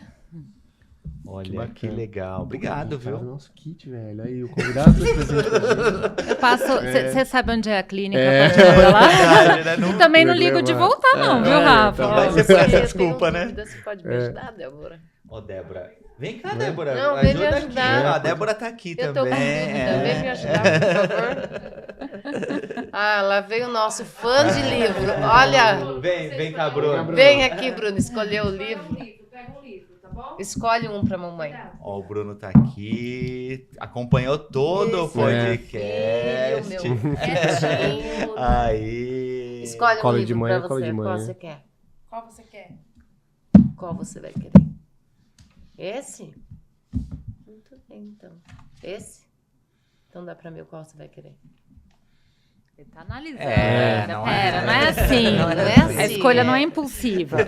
Olha, que legal. Obrigado, viu? O nosso kit, velho. Aí, o convidado dos presentes pra gente. Eu passo... Você sabe onde é a clínica? Pode ir pra lá? Também não ligo de voltar, não, viu, Rafa? Vai ser por essa desculpa, né? Você pode me ajudar, Débora? Ô, Débora. Vem cá, Débora. Não, vem me ajudar. Aqui. A Débora tá aqui eu também. Tô com dúvida. Vem me ajudar, por favor. Lá veio o nosso fã de livro. Olha. Vem cá, Bruno. Vem aqui, Bruno, escolher o livro. Pega um livro, tá bom? Escolhe um pra mamãe. Ó, o Bruno tá aqui. Acompanhou todo o podcast. Filho, meu quietinho. Aí. Escolhe um livro pra você. Qual você quer? Qual você quer? Qual você vai querer? Esse? Muito bem, então. Esse? Então dá pra mim qual você vai querer. Ele tá analisando. Não é assim. Não é assim. A escolha não é impulsiva.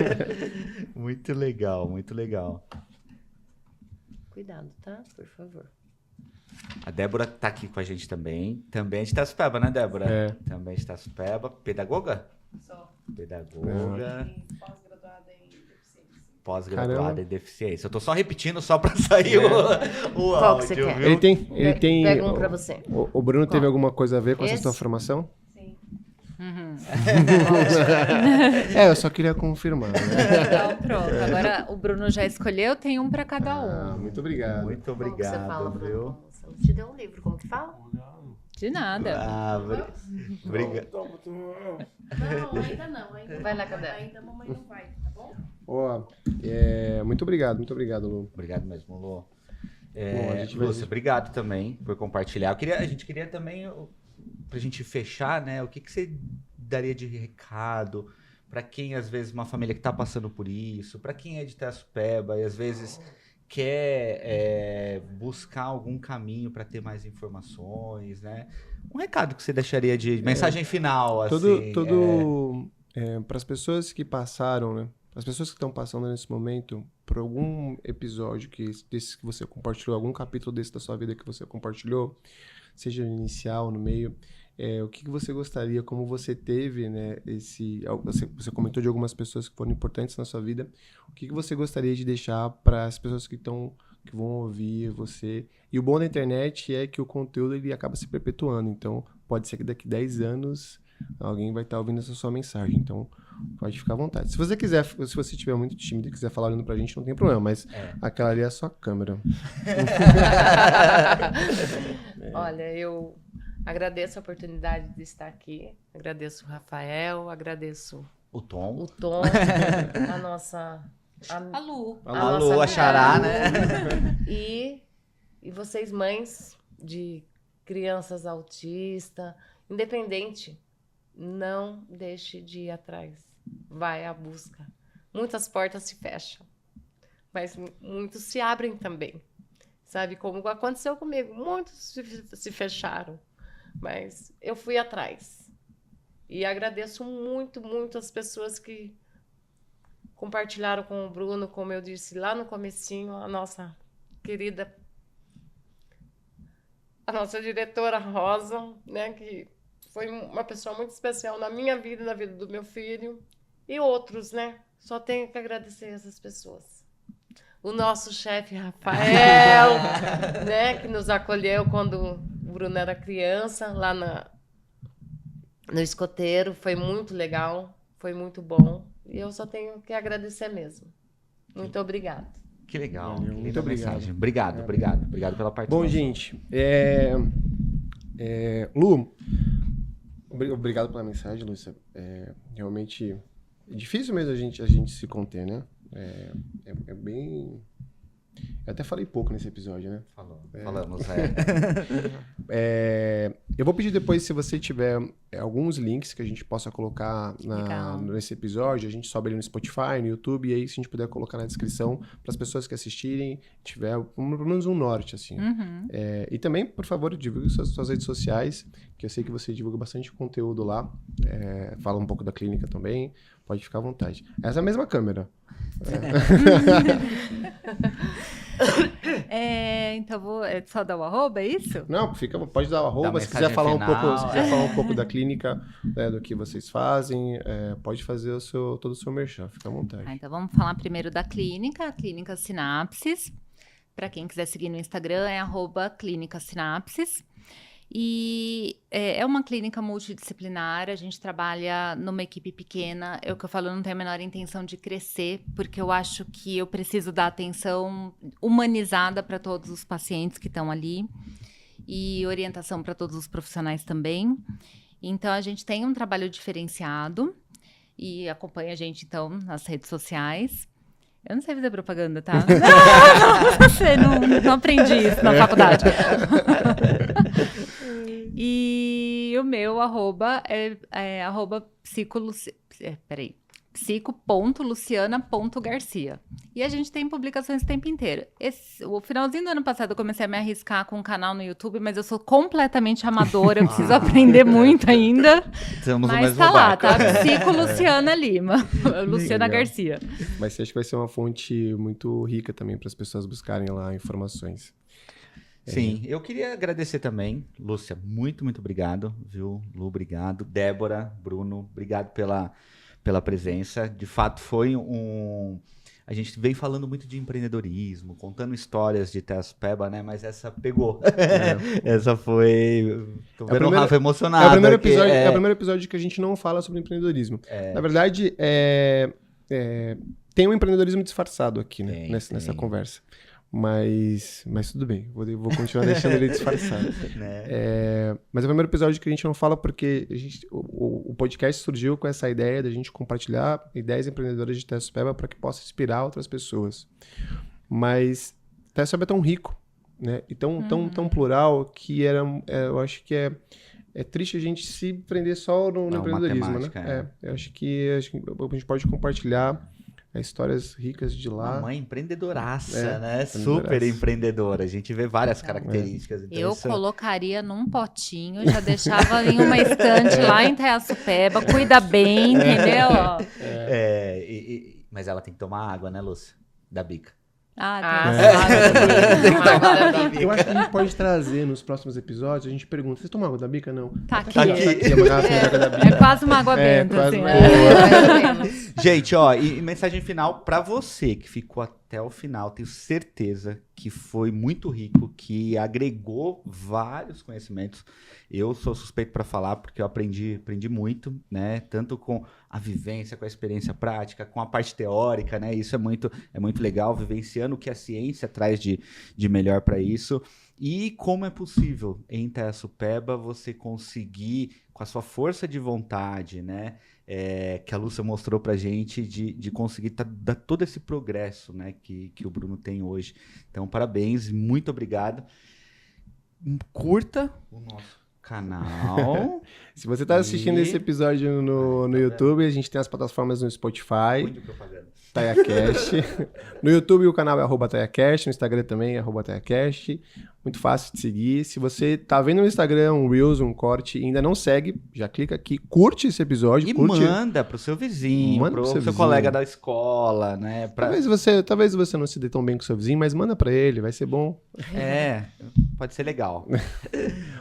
Muito legal, muito legal. Cuidado, tá? Por favor. A Débora tá aqui com a gente também. Também é de Itaçupeba, né, Débora? É. Também é de Itaçupeba. Pedagoga? Só. Pedagoga. Pós-graduada em deficiência. Pós-graduada Caramba. em deficiência. Eu tô só repetindo só pra sair o Qual áudio, que você quer? viu? Ele tem. Pega um pra você. O Bruno teve Qual? alguma coisa a ver com essa Esse? sua formação? Sim. Eu só queria confirmar, né? Então, pronto. Agora o Bruno já escolheu, tem um para cada um. Muito obrigado. Muito Como que você obrigado, fala, viu? Bruno? Você não te deu um livro, como que fala? De nada. Ah, obrigado. Não, ainda não. Ainda Vai não. lá, cadê? Ainda a mamãe não vai, tá bom? Ó, muito obrigado, Lu. Obrigado mesmo, Lu. Bom, a gente vai- Lúcia, obrigado também por compartilhar. A gente queria também, pra gente fechar, né? O que você daria de recado para quem, às vezes, uma família que tá passando por isso, para quem é de Itaçupeba e, às vezes, quer buscar algum caminho para ter mais informações, né? Um recado que você deixaria de mensagem final, assim. Para as pessoas que passaram, né? As pessoas que estão passando nesse momento por algum episódio desse que você compartilhou, algum capítulo desse da sua vida que você compartilhou, seja no inicial, no meio, o que você gostaria, como você teve, né, você comentou de algumas pessoas que foram importantes na sua vida, o que você gostaria de deixar para as pessoas que vão ouvir você? E o bom da internet é que o conteúdo ele acaba se perpetuando, então pode ser que daqui 10 anos alguém vai estar ouvindo essa sua mensagem, então pode ficar à vontade. Se você quiser, se você estiver muito tímido e quiser falar olhando pra gente, não tem problema, mas aquela ali é a sua câmera. Olha, eu agradeço a oportunidade de estar aqui. Agradeço o Rafael, agradeço O Tom. o Tom, a nossa... A Lu. A nossa Lu, a amiga Xará, Lu. né? E vocês, mães de crianças autistas, independente, não deixe de ir atrás. Vai à busca. Muitas portas se fecham, mas muitos se abrem também. Sabe como aconteceu comigo? Muitos se fecharam, mas eu fui atrás. E agradeço muito, muito as pessoas que compartilharam com o Bruno, como eu disse lá no comecinho, a nossa querida, a nossa diretora Rosa, né, que foi uma pessoa muito especial na minha vida, na vida do meu filho, e outros, né? Só tenho que agradecer essas pessoas. O nosso chefe Rafael, né, que nos acolheu quando o Bruno era criança, lá no escoteiro, foi muito legal, foi muito bom. E eu só tenho que agradecer mesmo. Muito obrigada. Que legal. Valeu, que muito linda obrigado. mensagem. Obrigado pela participação. Bom, gente, Lu, obrigado pela mensagem, Lúcia. Realmente é difícil mesmo a gente se conter, né? É bem... Eu até falei pouco nesse episódio, né? Falamos, Eu vou pedir depois, se você tiver alguns links que a gente possa colocar Legal. nesse episódio, a gente sobe ali no Spotify, no YouTube, e aí se a gente puder colocar na descrição para as pessoas que assistirem, tiver pelo menos um norte, assim. Uhum. E também, por favor, divulgue suas redes sociais, que eu sei que você divulga bastante conteúdo lá. Fala um pouco da clínica também, pode ficar à vontade. Essa é a mesma câmera. Então só dar o arroba, é isso? Não, pode dar o arroba, Dá se quiser mensagem falar final, falar um pouco da clínica, né, do que vocês fazem, pode fazer todo o seu merchan, fica à vontade. Então vamos falar primeiro da clínica, a Clínica Sinapses. Para quem quiser seguir no Instagram, é @Clínica Sinapses. E é uma clínica multidisciplinar, a gente trabalha numa equipe pequena. É o que eu falo, eu não tenho a menor intenção de crescer, porque eu acho que eu preciso dar atenção humanizada para todos os pacientes que estão ali e orientação para todos os profissionais também. Então, a gente tem um trabalho diferenciado e acompanha a gente, então, nas redes sociais. Eu não sei fazer propaganda, tá? Não aprendi isso na faculdade. E o meu arroba é arroba psico.luciana.garcia. E a gente tem publicações o tempo inteiro. O finalzinho do ano passado eu comecei a me arriscar com um canal no YouTube, mas eu sou completamente amadora, eu preciso aprender muito ainda. Estamos no Mas mesmo tá lá, barco. tá? Psico Luciana Lima. Luciana Legal. Garcia. Mas acho que vai ser uma fonte muito rica também para as pessoas buscarem lá informações. Sim, eu queria agradecer também, Lúcia, muito, muito obrigado, viu, Lu, obrigado, Débora, Bruno, obrigado pela presença, de fato a gente vem falando muito de empreendedorismo, contando histórias de Itaçupeba, né, mas essa pegou, essa foi, tô vendo o Rafa emocionado. É o primeiro episódio que a gente não fala sobre empreendedorismo. Na verdade, tem um empreendedorismo disfarçado aqui, né, nessa conversa. Mas tudo bem, vou continuar deixando ele disfarçado. Mas é o primeiro episódio que a gente não fala porque o podcast surgiu com essa ideia da gente compartilhar ideias empreendedoras de Itaçupeba para que possa inspirar outras pessoas. Mas Itaçupeba é tão rico, né? E tão plural que eu acho que é triste a gente se prender só no empreendedorismo, né? Eu acho que a gente pode compartilhar histórias ricas de lá. Uma mãe empreendedoraça, né? Super empreendedora. A gente vê várias características. Então eu colocaria num potinho, já deixava em uma estante lá em Itaçupeba, cuida bem, entendeu? Mas ela tem que tomar água, né, Lúcia? Da bica. Eu acho que a gente pode trazer nos próximos episódios, a gente pergunta, você toma água da bica? Não. Tá aqui. É quase uma água benta, assim. Gente, ó, e mensagem final pra você que ficou até o final, tenho certeza que foi muito rico, que agregou vários conhecimentos. Eu sou suspeito para falar porque eu aprendi muito, né? Tanto com a vivência, com a experiência prática, com a parte teórica, né? Isso é muito legal, vivenciando o que a ciência traz de melhor para isso. E como é possível em Itaçupeba você conseguir, com a sua força de vontade, né? Que a Lúcia mostrou pra gente, de conseguir dar todo esse progresso, né? Que o Bruno tem hoje. Então, parabéns, muito obrigado. Curta o nosso canal. Se você está assistindo esse episódio no YouTube, a gente tem as plataformas no Spotify. Muito propaganda. TaiaCast. No YouTube o canal é @TaiaCast, no Instagram também é @TaiaCast. Muito fácil de seguir. Se você tá vendo no Instagram um Reels, um corte e ainda não segue, já clica aqui, curte esse episódio. E curte, manda pro seu vizinho, pro seu colega da escola, né? Talvez você não se dê tão bem com o seu vizinho, mas manda pra ele, vai ser bom. Pode ser legal.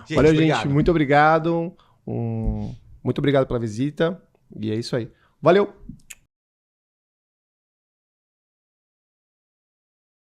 Gente, valeu, gente. Muito obrigado. Muito obrigado pela visita. E é isso aí. Valeu!